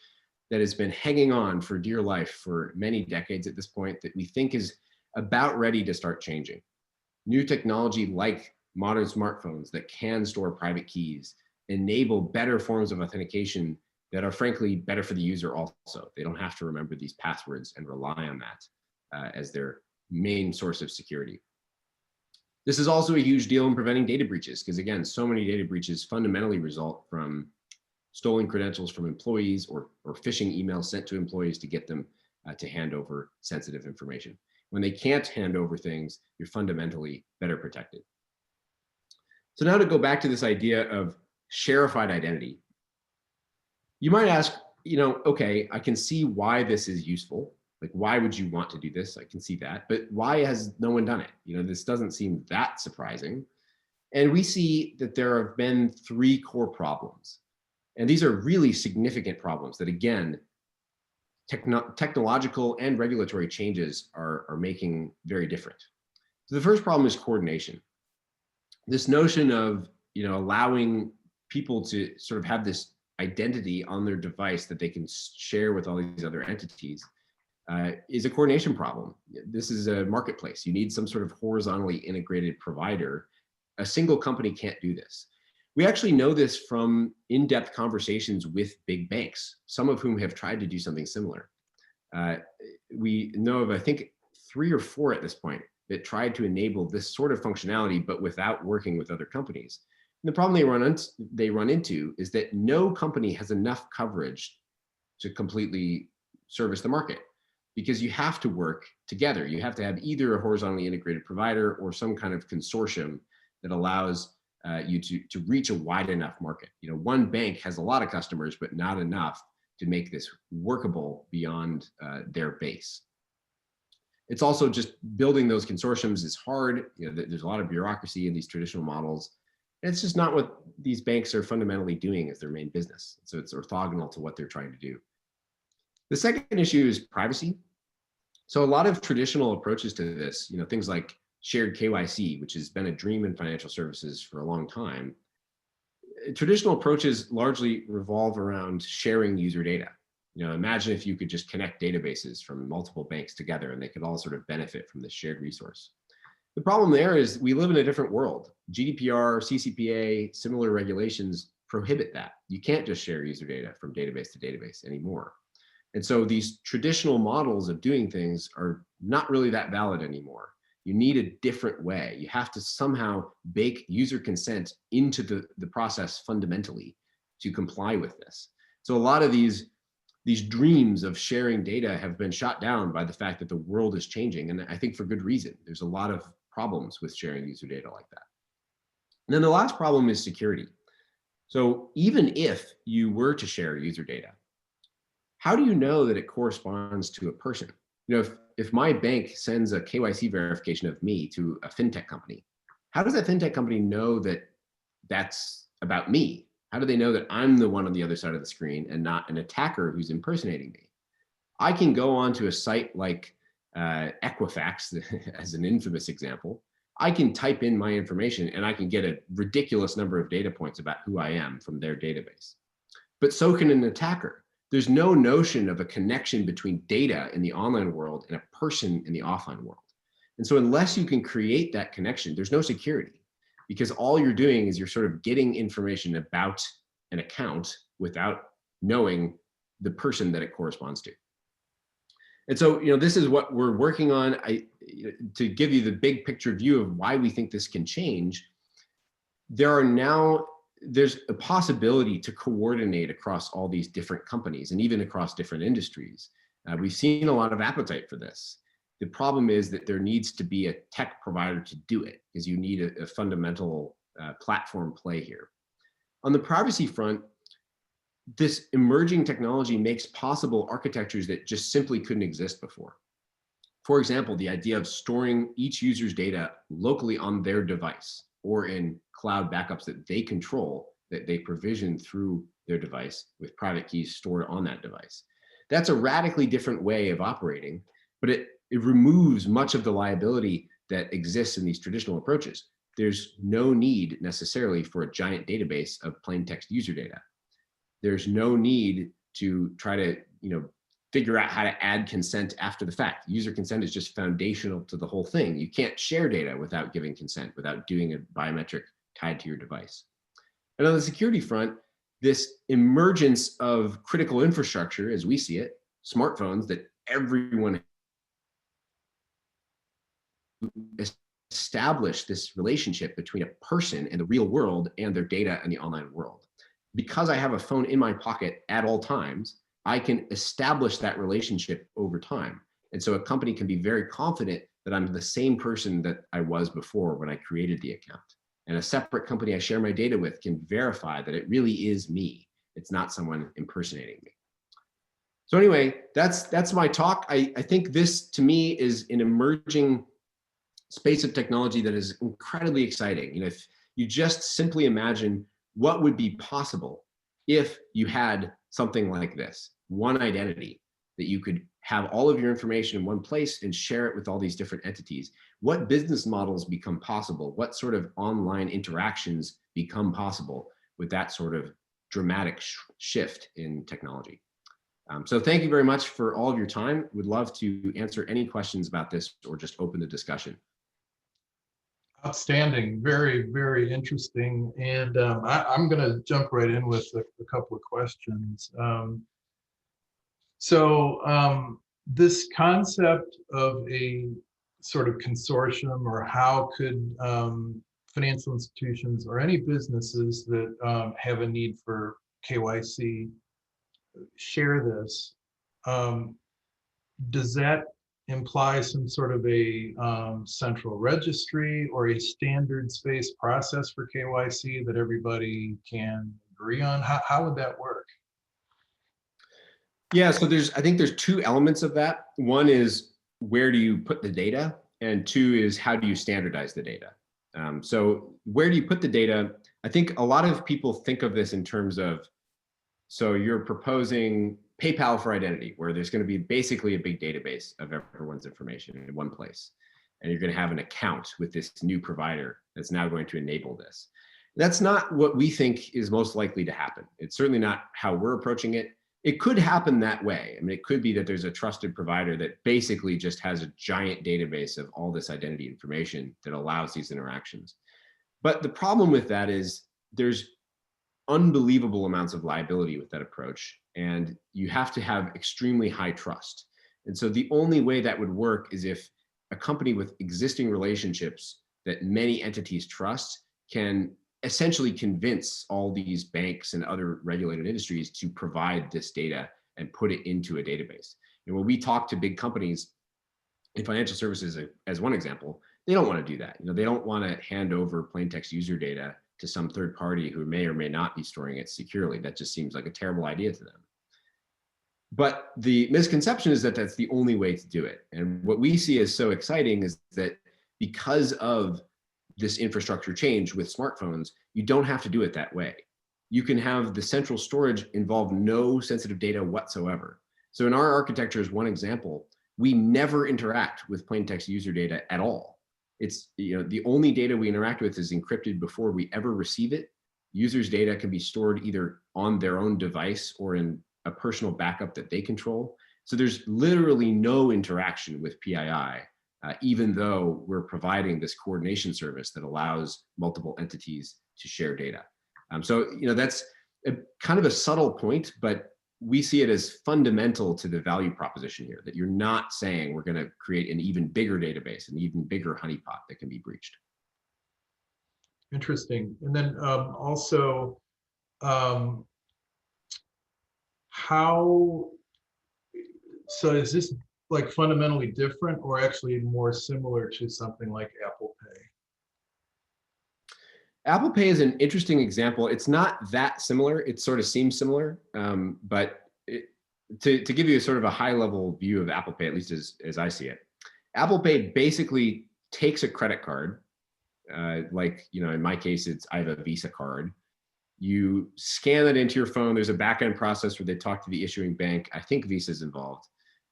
that has been hanging on for dear life for many decades at this point that we think is about ready to start changing. New technology like modern smartphones that can store private keys enable better forms of authentication that are frankly better for the user also. They don't have to remember these passwords and rely on that as their main source of security. This is also a huge deal in preventing data breaches because again, so many data breaches fundamentally result from stolen credentials from employees or phishing emails sent to employees to get them to hand over sensitive information. When they can't hand over things, you're fundamentally better protected. So now to go back to this idea of sharified identity, you might ask, okay, I can see why this is useful. Like, why would you want to do this? I can see that, but why has no one done it? This doesn't seem that surprising. And we see that there have been 3 core problems. And these are really significant problems that, again, technological and regulatory changes are making very different. So the first problem is coordination. This notion of allowing people to sort of have this identity on their device that they can share with all these other entities is a coordination problem. This is a marketplace. You need some sort of horizontally integrated provider. A single company can't do this. We actually know this from in-depth conversations with big banks, some of whom have tried to do something similar. We know of, I think, 3 or 4 at this point that tried to enable this sort of functionality, but without working with other companies. And the problem they run into is that no company has enough coverage to completely service the market because you have to work together. You have to have either a horizontally integrated provider or some kind of consortium that allows you to reach a wide enough market. One bank has a lot of customers, but not enough to make this workable beyond their base. It's also just building those consortiums is hard. There's a lot of bureaucracy in these traditional models. And it's just not what these banks are fundamentally doing as their main business. So it's orthogonal to what they're trying to do. The second issue is privacy. So a lot of traditional approaches to this, things like shared KYC, which has been a dream in financial services for a long time. Traditional approaches largely revolve around sharing user data. Imagine if you could just connect databases from multiple banks together and they could all sort of benefit from this shared resource. The problem there is we live in a different world. GDPR, CCPA, similar regulations prohibit that. You can't just share user data from database to database anymore. And so these traditional models of doing things are not really that valid anymore. You need a different way. You have to somehow bake user consent into the process fundamentally to comply with this. So a lot of these dreams of sharing data have been shot down by the fact that the world is changing. And I think for good reason. There's a lot of problems with sharing user data like that. And then the last problem is security. So even if you were to share user data, how do you know that it corresponds to a person? You know, if my bank sends a KYC verification of me to a fintech company, how does that fintech company know that that's about me? How do they know that I'm the one on the other side of the screen and not an attacker who's impersonating me? I can go onto a site like Equifax, as an infamous example. I can type in my information and I can get a ridiculous number of data points about who I am from their database. But so can an attacker. There's no notion of a connection between data in the online world and a person in the offline world. And so unless you can create that connection, there's no security, because all you're doing is you're sort of getting information about an account without knowing the person that it corresponds to. And so, you know, this is what we're working on. To give you the big picture view of why we think this can change, there's a possibility to coordinate across all these different companies and even across different industries. We've seen a lot of appetite for this. The problem is that there needs to be a tech provider to do it, because you need a fundamental platform play here. On the privacy front, this emerging technology makes possible architectures that just simply couldn't exist before. For example, the idea of storing each user's data locally on their device or in cloud backups that they control, that they provision through their device with private keys stored on that device. That's a radically different way of operating, but it removes much of the liability that exists in these traditional approaches. There's no need necessarily for a giant database of plain text user data. There's no need to try to, figure out how to add consent after the fact. User consent is just foundational to the whole thing. You can't share data without giving consent, without doing a biometric tied to your device. And on the security front, this emergence of critical infrastructure, as we see it, smartphones that everyone establish this relationship between a person and the real world and their data in the online world. Because I have a phone in my pocket at all times, I can establish that relationship over time. And so a company can be very confident that I'm the same person that I was before when I created the account. And a separate company I share my data with can verify that it really is me. It's not someone impersonating me. So anyway, that's my talk. I think this, to me, is an emerging space of technology that is incredibly exciting. If you just simply imagine what would be possible if you had something like this, one identity that you could have all of your information in one place and share it with all these different entities. What business models become possible? What sort of online interactions become possible with that sort of dramatic shift in technology? So thank you very much for all of your time. Would love to answer any questions about this or just open the discussion. Outstanding, very, very interesting. And I'm going to jump right in with a couple of questions. This concept of a sort of consortium, or how could financial institutions or any businesses that have a need for KYC share this, does that imply some sort of a central registry or a standards-based process for KYC that everybody can agree on? How would that work? Yeah, so I think there's two elements of that. One is, where do you put the data? And two is, how do you standardize the data? So where do you put the data? I think a lot of people think of this in terms of, so you're proposing PayPal for identity, where there's going to be basically a big database of everyone's information in one place. And you're going to have an account with this new provider that's now going to enable this. That's not what we think is most likely to happen. It's certainly not how we're approaching it. It could happen that way. I mean, it could be that there's a trusted provider that basically just has a giant database of all this identity information that allows these interactions. But the problem with that is there's unbelievable amounts of liability with that approach, and you have to have extremely high trust. And so the only way that would work is if a company with existing relationships that many entities trust can essentially convince all these banks and other regulated industries to provide this data and put it into a database. And when we talk to big companies in financial services, as one example, they don't want to do that. They don't want to hand over plain text user data to some third party who may or may not be storing it securely. That just seems like a terrible idea to them. But the misconception is that that's the only way to do it. And what we see as so exciting is that because of this infrastructure change with smartphones, you don't have to do it that way. You can have the central storage involve no sensitive data whatsoever. So in our architecture, as one example, we never interact with plain text user data at all. It's, the only data we interact with is encrypted before we ever receive it. Users' data can be stored either on their own device or in a personal backup that they control. So there's literally no interaction with PII, even though we're providing this coordination service that allows multiple entities to share data. So that's kind of a subtle point, but we see it as fundamental to the value proposition here, that you're not saying we're going to create an even bigger database, an even bigger honeypot that can be breached. Interesting. And then also, so is this like fundamentally different or actually more similar to something like Apple Pay? Apple Pay is an interesting example. It's not that similar. It sort of seems similar, but to give you a sort of a high level view of Apple Pay, at least as I see it, Apple Pay basically takes a credit card, like, in my case, I have a Visa card. You scan it into your phone. There's a backend process where they talk to the issuing bank. I think Visa's involved.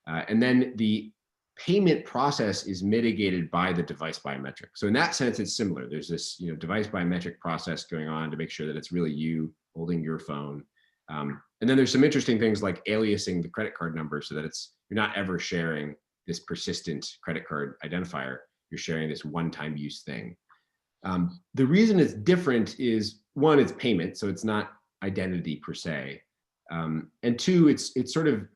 And then the payment process is mitigated by the device biometric. So in that sense, it's similar. There's this device biometric process going on to make sure that it's really you holding your phone. And then there's some interesting things like aliasing the credit card number so that you're not ever sharing this persistent credit card identifier. You're sharing this one-time use thing. The reason it's different is, one, it's payment, so it's not identity per se. And two, it's sort of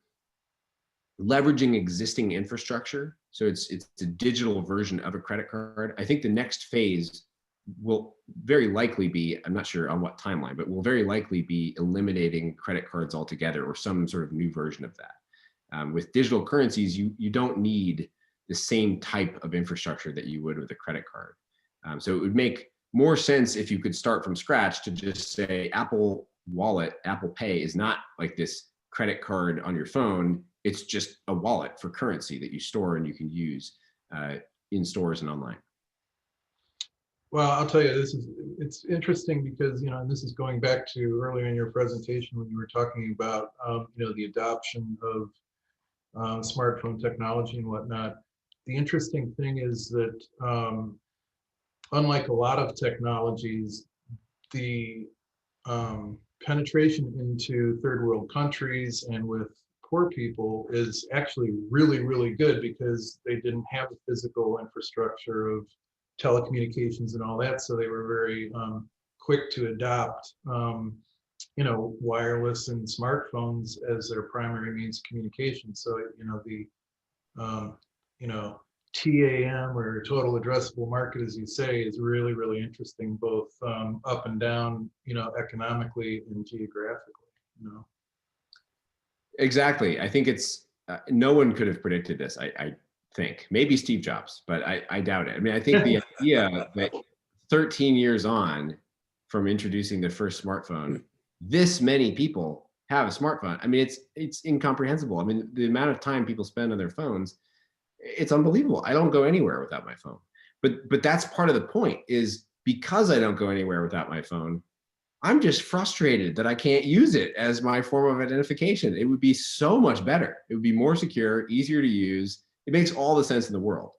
leveraging existing infrastructure. So it's a digital version of a credit card. I think the next phase will very likely be, I'm not sure on what timeline, but will very likely be eliminating credit cards altogether or some sort of new version of that. With digital currencies, you don't need the same type of infrastructure that you would with a credit card. So it would make more sense if you could start from scratch to just say Apple Wallet, Apple Pay is not like this credit card on your phone. It's just a wallet for currency that you store and you can use in stores and online. Well, I'll tell you, it's interesting because, and this is going back to earlier in your presentation when you were talking about, the adoption of smartphone technology and whatnot. The interesting thing is that unlike a lot of technologies, the penetration into third world countries and with poor people is actually really, really good because they didn't have the physical infrastructure of telecommunications and all that. So they were very quick to adopt, wireless and smartphones as their primary means of communication. So, the TAM or total addressable market, as you say, is really, really interesting, both up and down, economically and geographically, Exactly. I think it's, no one could have predicted this, I think. Maybe Steve Jobs, but I doubt it. I mean, I think the idea that 13 years on from introducing the first smartphone, this many people have a smartphone. I mean, it's incomprehensible. I mean, the amount of time people spend on their phones, it's unbelievable. I don't go anywhere without my phone. But that's part of the point, is because I don't go anywhere without my phone, I'm just frustrated that I can't use it as my form of identification. It would be so much better. It would be more secure, easier to use. It makes all the sense in the world.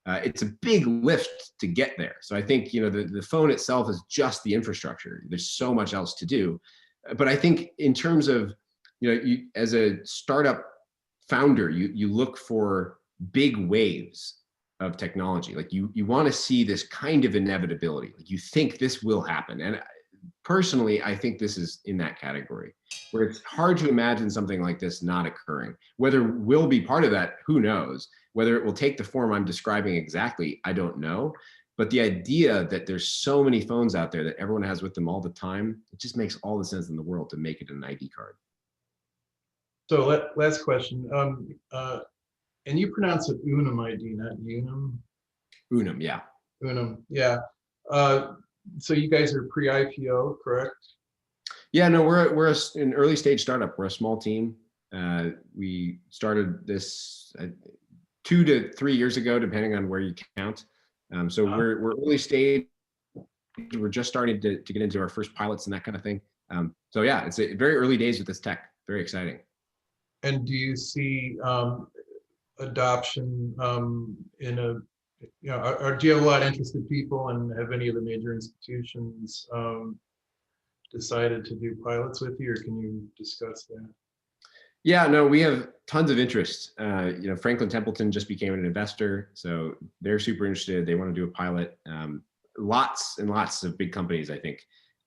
It's a big lift to get there. So I think, the phone itself is just the infrastructure. There's so much else to do. But I think in terms of you as a startup founder, you look for big waves of technology. Like you want to see this kind of inevitability. Like you think this will happen. And personally, I think this is in that category where it's hard to imagine something like this not occurring. Whether we'll be part of that, who knows? Whether it will take the form I'm describing exactly, I don't know. But the idea that there's so many phones out there that everyone has with them all the time, it just makes all the sense in the world to make it an ID card. So last question. And you pronounce it Unum ID, not Unum? Unum, yeah. Unum, yeah. So you guys are pre-IPO, correct? Yeah, no, we're an early stage startup. We're a small team. We started this 2 to 3 years ago, depending on where you count. So we're early stage. We're just starting to get into our first pilots and that kind of thing. So yeah, it's very early days with this tech. Very exciting. And do you see adoption in a, or do you have a lot of interested people, and have any of the major institutions decided to do pilots with you, or can you discuss that? Yeah, no, we have tons of interest. Franklin Templeton just became an investor, so they're super interested. They want to do a pilot. Lots and lots of big companies, I think,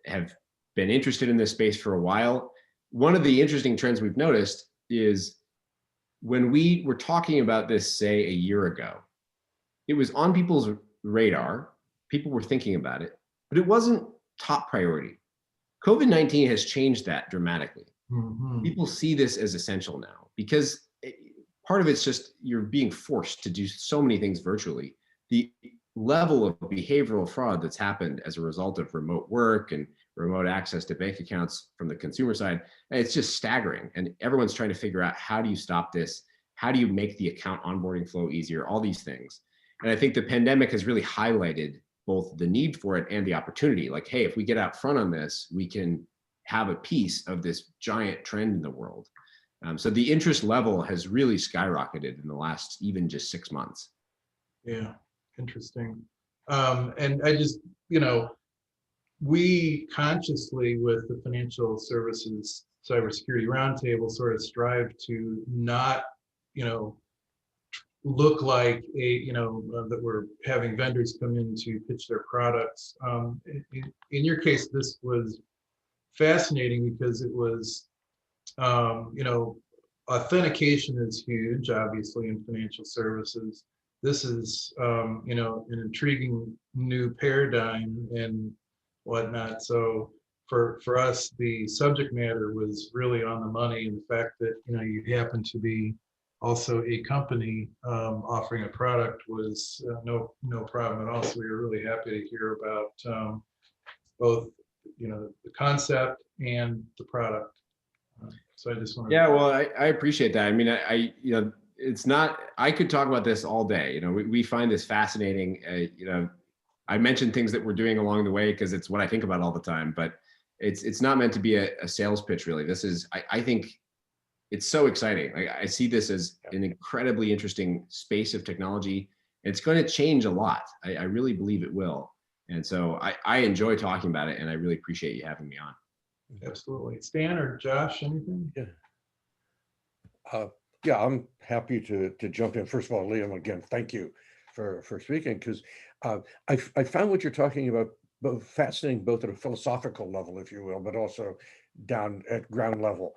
have been interested in this space for a while. One of the interesting trends we've noticed is when we were talking about this, say, a year ago, it was on people's radar. People were thinking about it, but it wasn't top priority. COVID-19 has changed that dramatically. Mm-hmm. People see this as essential now because part of it's just you're being forced to do so many things virtually. The level of behavioral fraud that's happened as a result of remote work and remote access to bank accounts from the consumer side, it's just staggering. And everyone's trying to figure out, how do you stop this? How do you make the account onboarding flow easier? All these things. And I think the pandemic has really highlighted both the need for it and the opportunity. Like, hey, if we get out front on this, we can have a piece of this giant trend in the world. So the interest level has really skyrocketed in the last even just 6 months. Yeah, interesting. And I just, we consciously with the Financial Services Cybersecurity Roundtable sort of strive to not, look like that we're having vendors come in to pitch their products. In your case, this was fascinating because it was, authentication is huge, obviously, in financial services. This is, an intriguing new paradigm and whatnot. So for us, the subject matter was really on the money, and the fact that, you happen to be also a company offering a product was no problem at all. So we were really happy to hear about both, the concept and the product. So I just want to. Yeah, well, I appreciate that. I mean, it's not, I could talk about this all day. We find this fascinating. I mentioned things that we're doing along the way because it's what I think about all the time, but it's not meant to be a sales pitch, really. This is, I think it's so exciting. I see this as an incredibly interesting space of technology. It's going to change a lot. I really believe it will. And so I enjoy talking about it, and I really appreciate you having me on. Absolutely. Stan or Josh, anything? Yeah, I'm happy to jump in. First of all, Liam, again, thank you for speaking, because I found what you're talking about both fascinating, both at a philosophical level, if you will, but also down at ground level.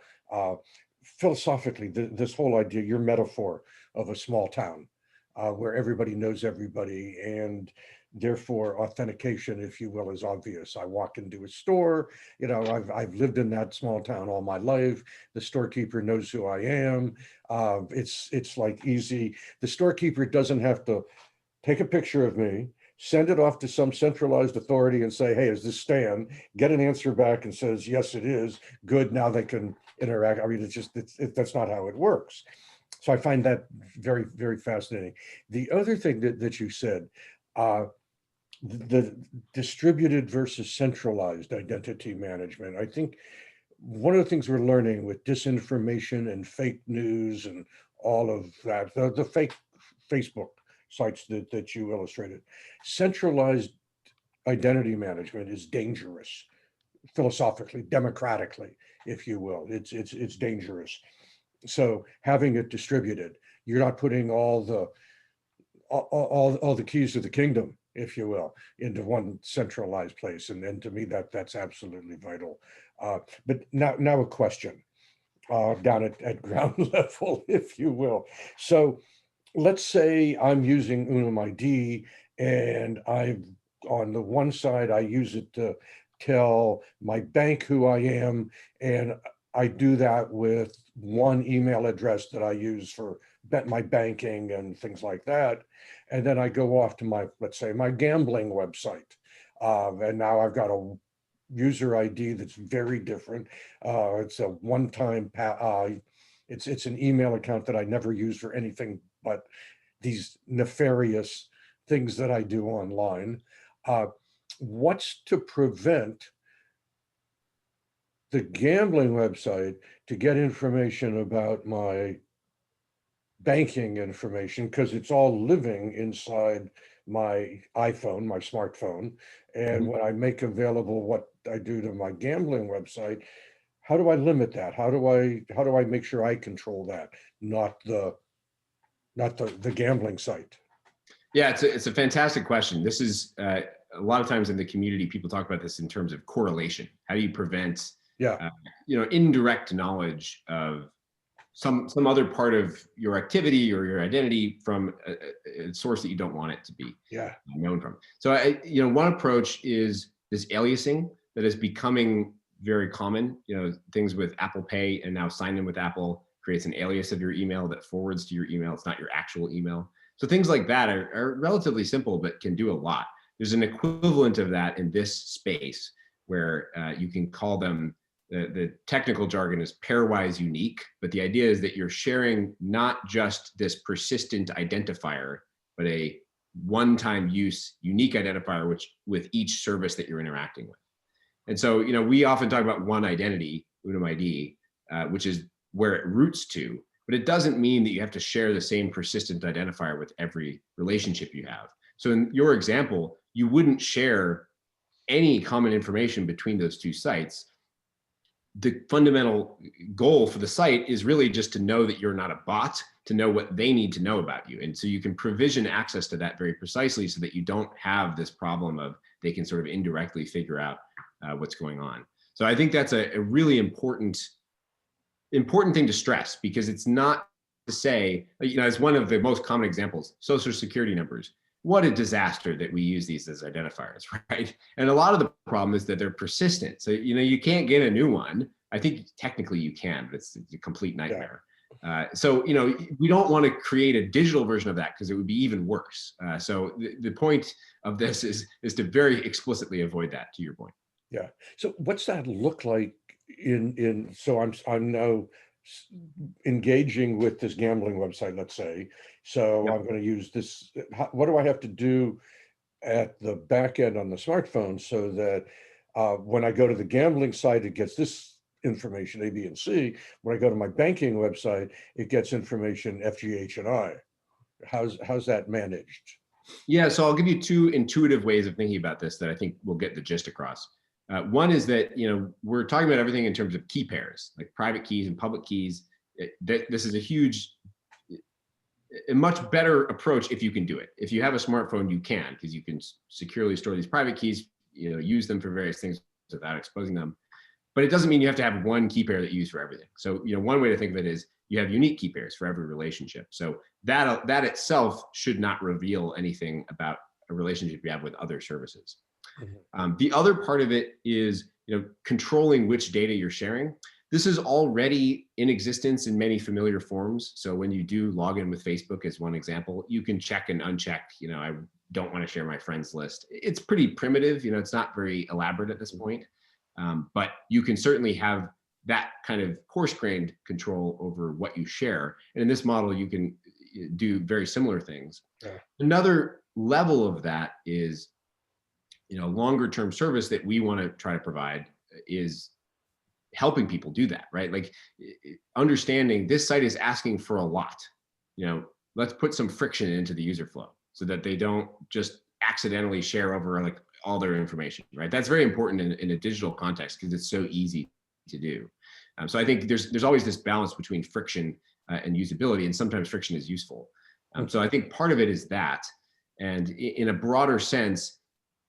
Philosophically, this whole idea, your metaphor of a small town where everybody knows everybody, and therefore authentication, if you will, is obvious. I walk into a store, I've lived in that small town all my life. The storekeeper knows who I am. It's like easy. The storekeeper doesn't have to take a picture of me, send it off to some centralized authority and say, hey, is this Stan? Get an answer back and says, yes, it is. Good, now they can interact. I mean, that's not how it works. So I find that very, very fascinating. The other thing that you said, the distributed versus centralized identity management. I think one of the things we're learning with disinformation and fake news and all of that, the fake Facebook sites that you illustrated, centralized identity management is dangerous philosophically, democratically. if you will. It's dangerous. So having it distributed, you're not putting all the keys to the kingdom, if you will, into one centralized place. And to me, that's absolutely vital. But now a question down at ground level, if you will. So let's say I'm using Unum ID, and on the one side, I use it to tell my bank who I am, and I do that with one email address that I use for my banking and things like that. And then I go off to let's say my gambling website. And now I've got a user ID that's very different. It's a one-time, it's an email account that I never use for anything but these nefarious things that I do online. What's to prevent the gambling website to get information about my banking information, because it's all living inside my iPhone, my smartphone. And when I make available what I do to my gambling website, how do I limit that? How do I make sure I control that, not the gambling site? Yeah, it's a fantastic question. This is a lot of times in the community, people talk about this in terms of correlation. How do you prevent indirect knowledge of some other part of your activity or your identity from a source that you don't want it to be known from? So one approach is this aliasing that is becoming very common. Things with Apple Pay and now Sign In with Apple creates an alias of your email that forwards to your email. It's not your actual email. So things like that are relatively simple, but can do a lot. There's an equivalent of that in this space where you can call them, the technical jargon is pairwise unique, but the idea is that you're sharing not just this persistent identifier, but a one-time use unique identifier with each service that you're interacting with. And so, we often talk about one identity, Unum ID, which is where it roots to, but it doesn't mean that you have to share the same persistent identifier with every relationship you have. So in your example, you wouldn't share any common information between those two sites. The fundamental goal for the site is really just to know that you're not a bot, to know what they need to know about you. And so you can provision access to that very precisely so that you don't have this problem of they can sort of indirectly figure out what's going on. So I think that's a really important thing to stress, because it's not to say, as one of the most common examples, social security numbers. What a disaster that we use these as identifiers, right? And a lot of the problem is that they're persistent. So, you can't get a new one. I think technically you can, but it's a complete nightmare. So, we don't want to create a digital version of that because it would be even worse. So the point of this is to very explicitly avoid that, to your point. Yeah. So what's that look like so I'm now engaging with this gambling website, let's say. So I'm going to use this. What do I have to do at the back end on the smartphone so that when I go to the gambling site, it gets this information, A, B, and C. When I go to my banking website, it gets information F, G, H, and I. How's that managed? Yeah, so I'll give you two intuitive ways of thinking about this that I think will get the gist across. One is that, we're talking about everything in terms of key pairs, like private keys and public keys. This is a much better approach if you can do it. If you have a smartphone, you can, because you can securely store these private keys, use them for various things without exposing them. But it doesn't mean you have to have one key pair that you use for everything. So, one way to think of it is you have unique key pairs for every relationship. So that itself should not reveal anything about a relationship you have with other services. The other part of it is, controlling which data you're sharing. This is already in existence in many familiar forms. So when you do log in with Facebook, as one example, you can check and uncheck, I don't want to share my friends list. It's pretty primitive, it's not very elaborate at this point, but you can certainly have that kind of coarse-grained control over what you share. And in this model, you can do very similar things. Yeah. Another level of that is, longer term service that we want to try to provide is helping people do that, right? Like understanding this site is asking for a lot, let's put some friction into the user flow so that they don't just accidentally share over like all their information, right? That's very important in a digital context because it's so easy to do. So I think there's always this balance between friction and usability, and sometimes friction is useful. So I think part of it is that, and in a broader sense,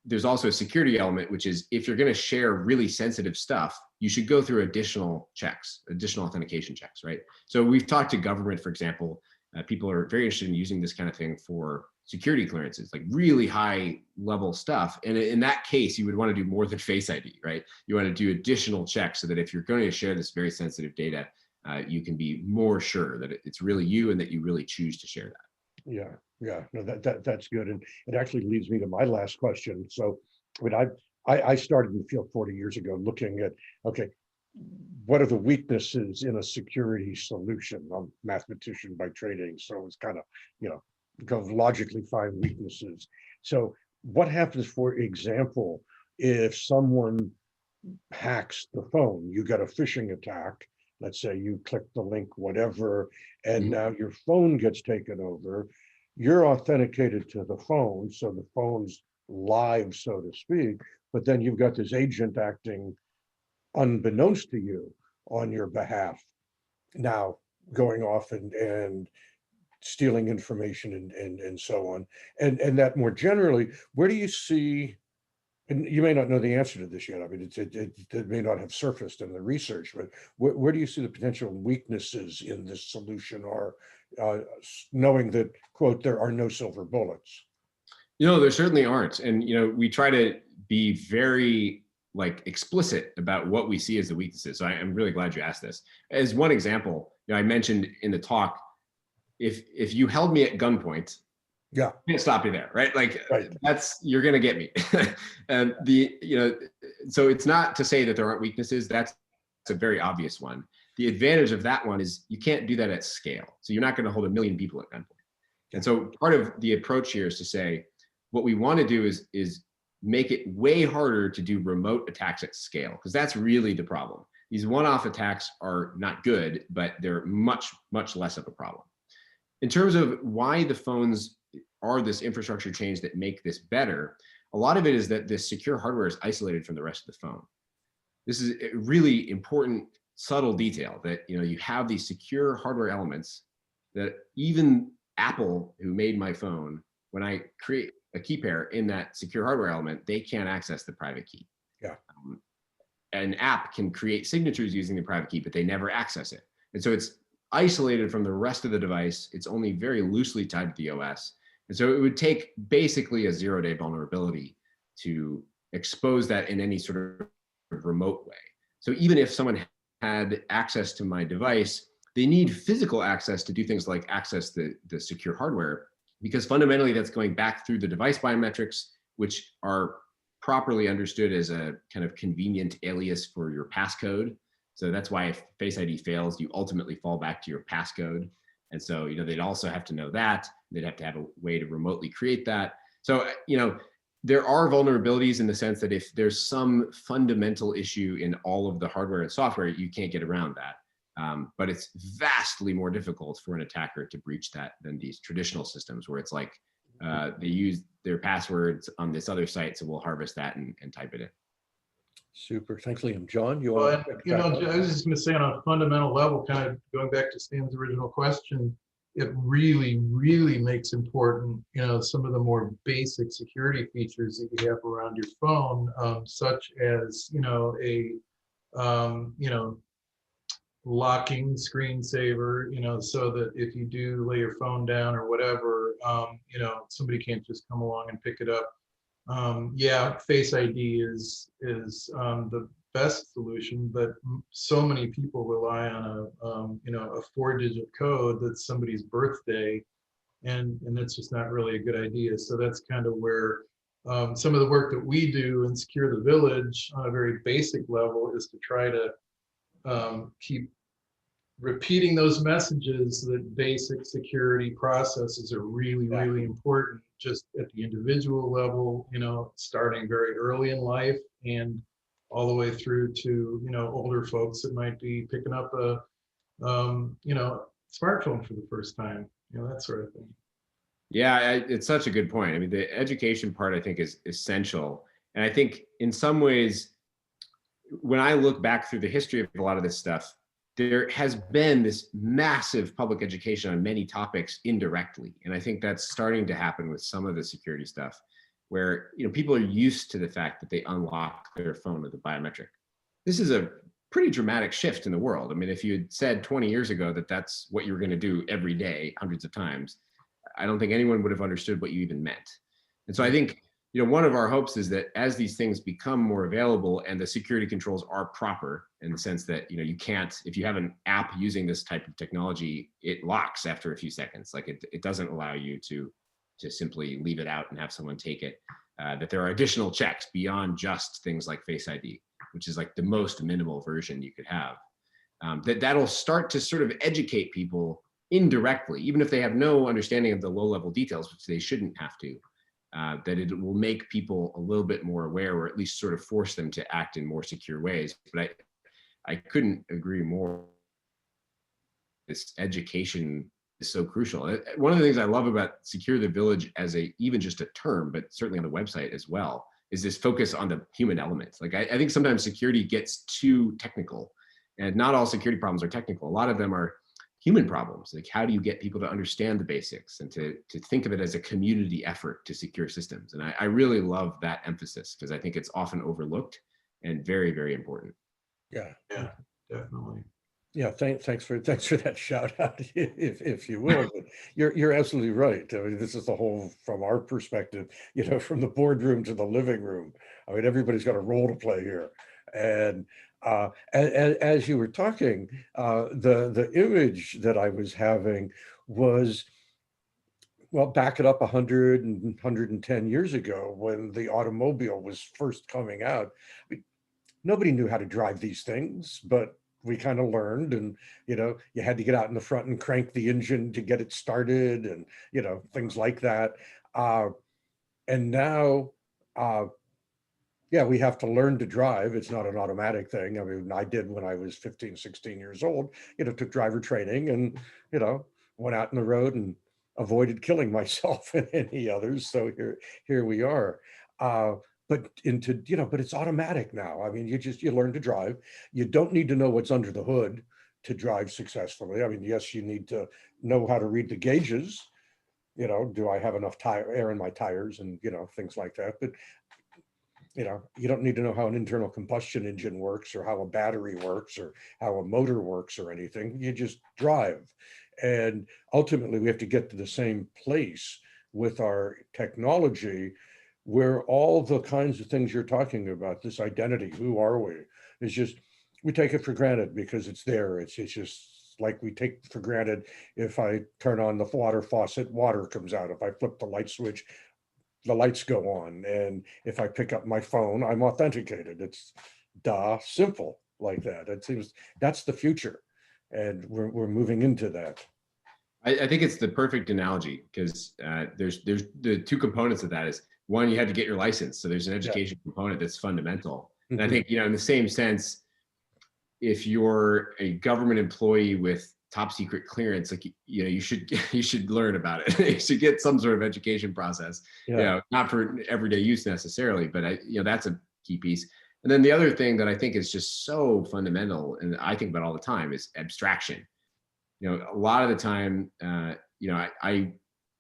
there's also a security element, which is if you're going to share really sensitive stuff, you should go through additional checks, additional authentication checks, right? So we've talked to government, for example. People are very interested in using this kind of thing for security clearances, like really high level stuff. And in that case, you would want to do more than Face ID, right? You want to do additional checks so that if you're going to share this very sensitive data, you can be more sure that it's really you and that you really choose to share that. Yeah, no, that's good, and it actually leads me to my last question. So, I mean, I started in the field 40 years ago, looking at, okay, what are the weaknesses in a security solution? I'm a mathematician by training, so it's kind of, go logically find weaknesses. So, what happens, for example, if someone hacks the phone? You got a phishing attack. Let's say you click the link, whatever, and now your phone gets taken over. You're authenticated to the phone, so the phone's live, so to speak, but then you've got this agent acting unbeknownst to you on your behalf, now going off and stealing information and so on. And that more generally, where do you see, and you may not know the answer to this yet, I mean, it may not have surfaced in the research, but where do you see the potential weaknesses in this solution, or knowing that, quote, there are no silver bullets? There certainly aren't. And, we try to be very explicit about what we see as the weaknesses. So I'm really glad you asked this. As one example, I mentioned in the talk, if you held me at gunpoint, yeah, I can't stop you there, right? Right. You're going to get me. And so it's not to say that there aren't weaknesses. That's a very obvious one. The advantage of that one is you can't do that at scale. So you're not going to hold 1 million people at gunpoint. And so part of the approach here is to say, what we want to do is make it way harder to do remote attacks at scale, because that's really the problem. These one-off attacks are not good, but they're much, much less of a problem. In terms of why the phones are this infrastructure change that make this better, a lot of it is that this secure hardware is isolated from the rest of the phone. This is a really important, subtle detail, that you have these secure hardware elements that even Apple, who made my phone, when I create a key pair in that secure hardware element, they can't access the private key. Yeah. An app can create signatures using the private key, but they never access it. And so it's isolated from the rest of the device. It's only very loosely tied to the OS. And so it would take basically a 0-day vulnerability to expose that in any sort of remote way. So even if someone had access to my device, they need physical access to do things like access the secure hardware, because fundamentally that's going back through the device biometrics, which are properly understood as a kind of convenient alias for your passcode. So that's why if Face ID fails, you ultimately fall back to your passcode. And so, they'd also have to know that. They'd have to have a way to remotely create that. So, there are vulnerabilities in the sense that if there's some fundamental issue in all of the hardware and software, you can't get around that. But it's vastly more difficult for an attacker to breach that than these traditional systems, where it's like they use their passwords on this other site, so we'll harvest that and type it in. Super. Thanks, Liam. John, you Well, want and, I was just going to say, on a fundamental level, kind of going back to Stan's original question, it really, really makes important, some of the more basic security features that you have around your phone, such as, locking screensaver, so that if you do lay your phone down or whatever, somebody can't just come along and pick it up. Yeah, Face ID is the best solution, but so many people rely on a 4-digit code that's somebody's birthday, and that's just not really a good idea. So that's kind of where some of the work that we do in Secure the Village on a very basic level is to try to keep repeating those messages that basic security processes are really, really important, just at the individual level, starting very early in life and all the way through to, older folks that might be picking up a, smartphone for the first time, that sort of thing. Yeah, it's such a good point. I mean, the education part, I think, is essential. And I think in some ways, when I look back through the history of a lot of this stuff, there has been this massive public education on many topics indirectly. And I think that's starting to happen with some of the security stuff where, people are used to the fact that they unlock their phone with a biometric. This is a pretty dramatic shift in the world. I mean, if you had said 20 years ago that that's what you were going to do every day, hundreds of times, I don't think anyone would have understood what you even meant. And so I think, one of our hopes is that as these things become more available and the security controls are proper in the sense that, you can't, if you have an app using this type of technology, it locks after a few seconds. Like it doesn't allow you to simply leave it out and have someone take it, that there are additional checks beyond just things like Face ID, which is like the most minimal version you could have. That'll start to sort of educate people indirectly, even if they have no understanding of the low-level details, which they shouldn't have to, that it will make people a little bit more aware, or at least sort of force them to act in more secure ways. But I couldn't agree more. This education is so crucial. One of the things I love about Secure the Village as even just a term, but certainly on the website as well, is this focus on the human elements. Like I think sometimes security gets too technical, and not all security problems are technical. A lot of them are human problems. Like how do you get people to understand the basics and to think of it as a community effort to secure systems? And I really love that emphasis because I think it's often overlooked and very, very important. Yeah, Definitely. Yeah, thanks for that shout out, if you will. But you're absolutely right. I mean, this is the whole, from our perspective, from the boardroom to the living room. I mean, everybody's got a role to play here. And as you were talking, the image that I was having was, well, back it up 100 and 110 years ago when the automobile was first coming out. Nobody knew how to drive these things, but we kind of learned, and you had to get out in the front and crank the engine to get it started, and things like that. And now, yeah, we have to learn to drive. It's not an automatic thing. I mean, I did when I was 15, 16 years old, took driver training and, went out in the road and avoided killing myself and any others. So here we are. But it's automatic now. I mean, you learn to drive. You don't need to know what's under the hood to drive successfully. I mean, yes, you need to know how to read the gauges. Do I have enough air in my tires and, things like that. But, you don't need to know how an internal combustion engine works or how a battery works or how a motor works or anything. You just drive. And ultimately, we have to get to the same place with our technology, where all the kinds of things you're talking about, this identity, who are we, is just, we take it for granted because it's there. It's just like we take for granted if I turn on the water faucet, water comes out. If I flip the light switch, the lights go on. And if I pick up my phone, I'm authenticated. It's simple like that. It seems that's the future. And we're moving into that. I think it's the perfect analogy because there's the two components of that is, one, you had to get your license. So there's an education component that's fundamental. And I think, in the same sense, if you're a government employee with top secret clearance, like, you should learn about it. You should get some sort of education process, not for everyday use necessarily, but that's a key piece. And then the other thing that I think is just so fundamental, and I think about all the time, is abstraction. A lot of the time, I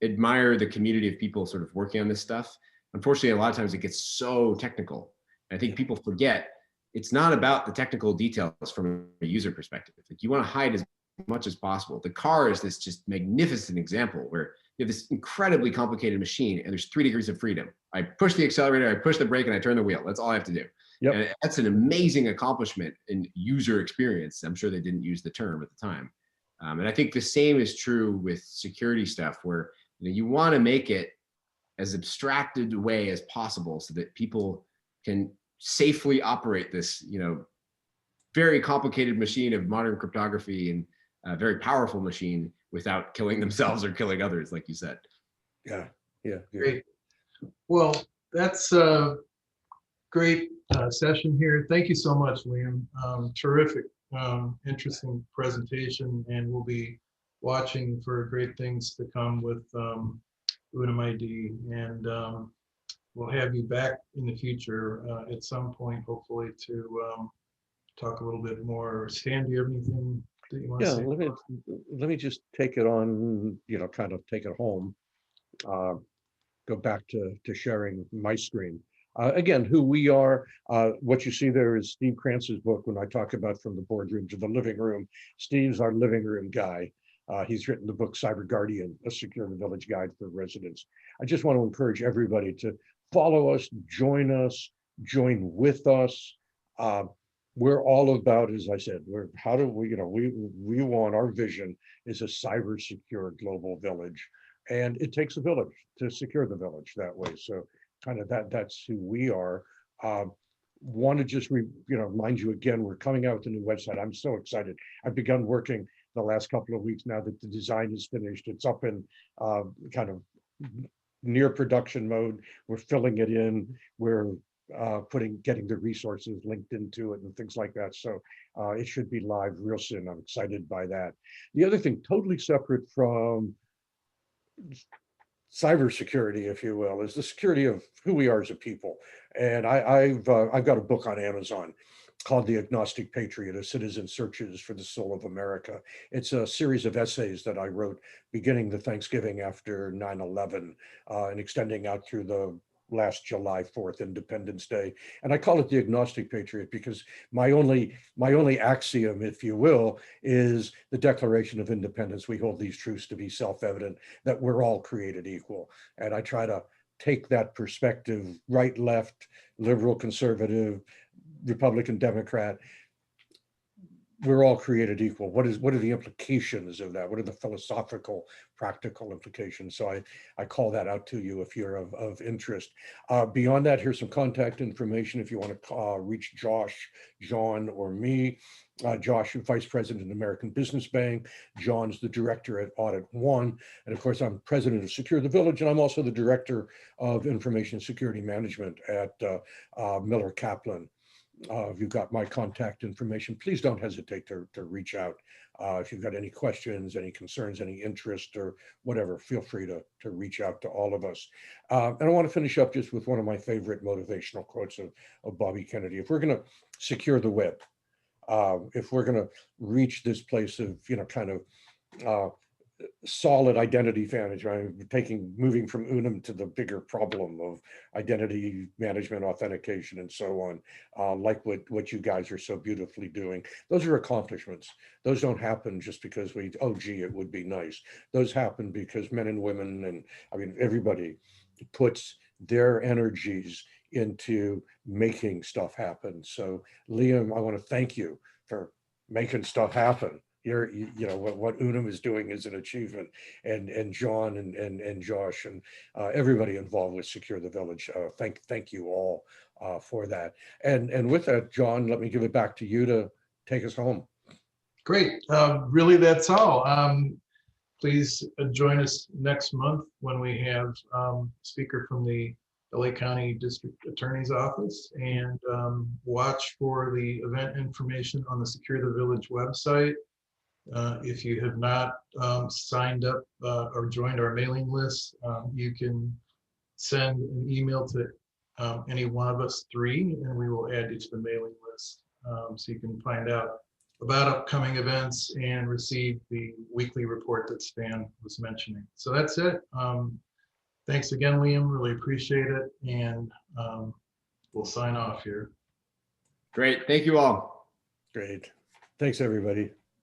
admire the community of people sort of working on this stuff. Unfortunately, a lot of times it gets so technical. I think people forget it's not about the technical details from a user perspective. Like, you want to hide as much as possible. The car is this just magnificent example where you have this incredibly complicated machine and there's 3 degrees of freedom. I push the accelerator, I push the brake, and I turn the wheel. That's all I have to do. Yep. And that's an amazing accomplishment in user experience. I'm sure they didn't use the term at the time. And I think the same is true with security stuff, where you want to make it as abstracted way as possible so that people can safely operate this, very complicated machine of modern cryptography and a very powerful machine without killing themselves or killing others, like you said. Yeah. Great. Well, that's a great session here. Thank you so much, Liam. Terrific, interesting presentation, and we'll be watching for great things to come with Unum ID, and we'll have you back in the future at some point, hopefully, to talk a little bit more. Stan, do you have anything that you want to Yeah, say? let me just take it on, kind of take it home. Go back to sharing my screen. Again, who we are, what you see there is Steve Krantz's book. When I talk about from the boardroom to the living room, Steve's our living room guy. He's written the book Cyber Guardian, a secure the village guide for residents. I just want to encourage everybody to follow us, join with us. We're all about, as I said, how do we, we want, our vision is a cyber secure global village. And it takes a village to secure the village that way. So kind of that's who we are. Want to just remind you again, we're coming out with a new website. I'm so excited. I've begun working the last couple of weeks now that the design is finished. It's up in kind of near production mode. We're filling it in. We're getting the resources linked into it and things like that. So it should be live real soon. I'm excited by that. The other thing, totally separate from cybersecurity, if you will, is the security of who we are as a people. And I've got a book on Amazon called The Agnostic Patriot, A Citizen Searches for the Soul of America. It's a series of essays that I wrote beginning the Thanksgiving after 9/11 and extending out through the last July 4th, Independence Day. And I call it the Agnostic Patriot because my only axiom, if you will, is the Declaration of Independence. We hold these truths to be self-evident, that we're all created equal. And I try to take that perspective, right, left, liberal, conservative, Republican, Democrat, we're all created equal. What are the implications of that? What are the philosophical, practical implications? So I call that out to you if you're of interest. Beyond that, here's some contact information if you want to reach Josh, John, or me. Josh, Vice President of American Business Bank. John's the Director at Audit One. And of course, I'm President of Secure the Village, and I'm also the Director of Information Security Management at Miller Kaplan. If you've got my contact information, please don't hesitate to reach out. If you've got any questions, any concerns, any interest or whatever, feel free to reach out to all of us. And I want to finish up just with one of my favorite motivational quotes of Bobby Kennedy. If we're going to secure the web, if we're going to reach this place of, kind of solid identity management, moving from Unum to the bigger problem of identity management, authentication, and so on, like what you guys are so beautifully doing. Those are accomplishments. Those don't happen just because oh gee, it would be nice. Those happen because men and women, and everybody puts their energies into making stuff happen. So Liam, I want to thank you for making stuff happen. What Unum is doing is an achievement, and John and Josh and everybody involved with Secure the Village. Thank you all for that. And with that, John, let me give it back to you to take us home. Great. Really, that's all. Please join us next month when we have a speaker from the LA County District Attorney's Office, and watch for the event information on the Secure the Village website. If you have not signed up or joined our mailing list, you can send an email to any one of us three, and we will add you to the mailing list. So you can find out about upcoming events and receive the weekly report that Stan was mentioning. So that's it. Thanks again, Liam. Really appreciate it. And we'll sign off here. Great. Thank you all. Great. Thanks, everybody.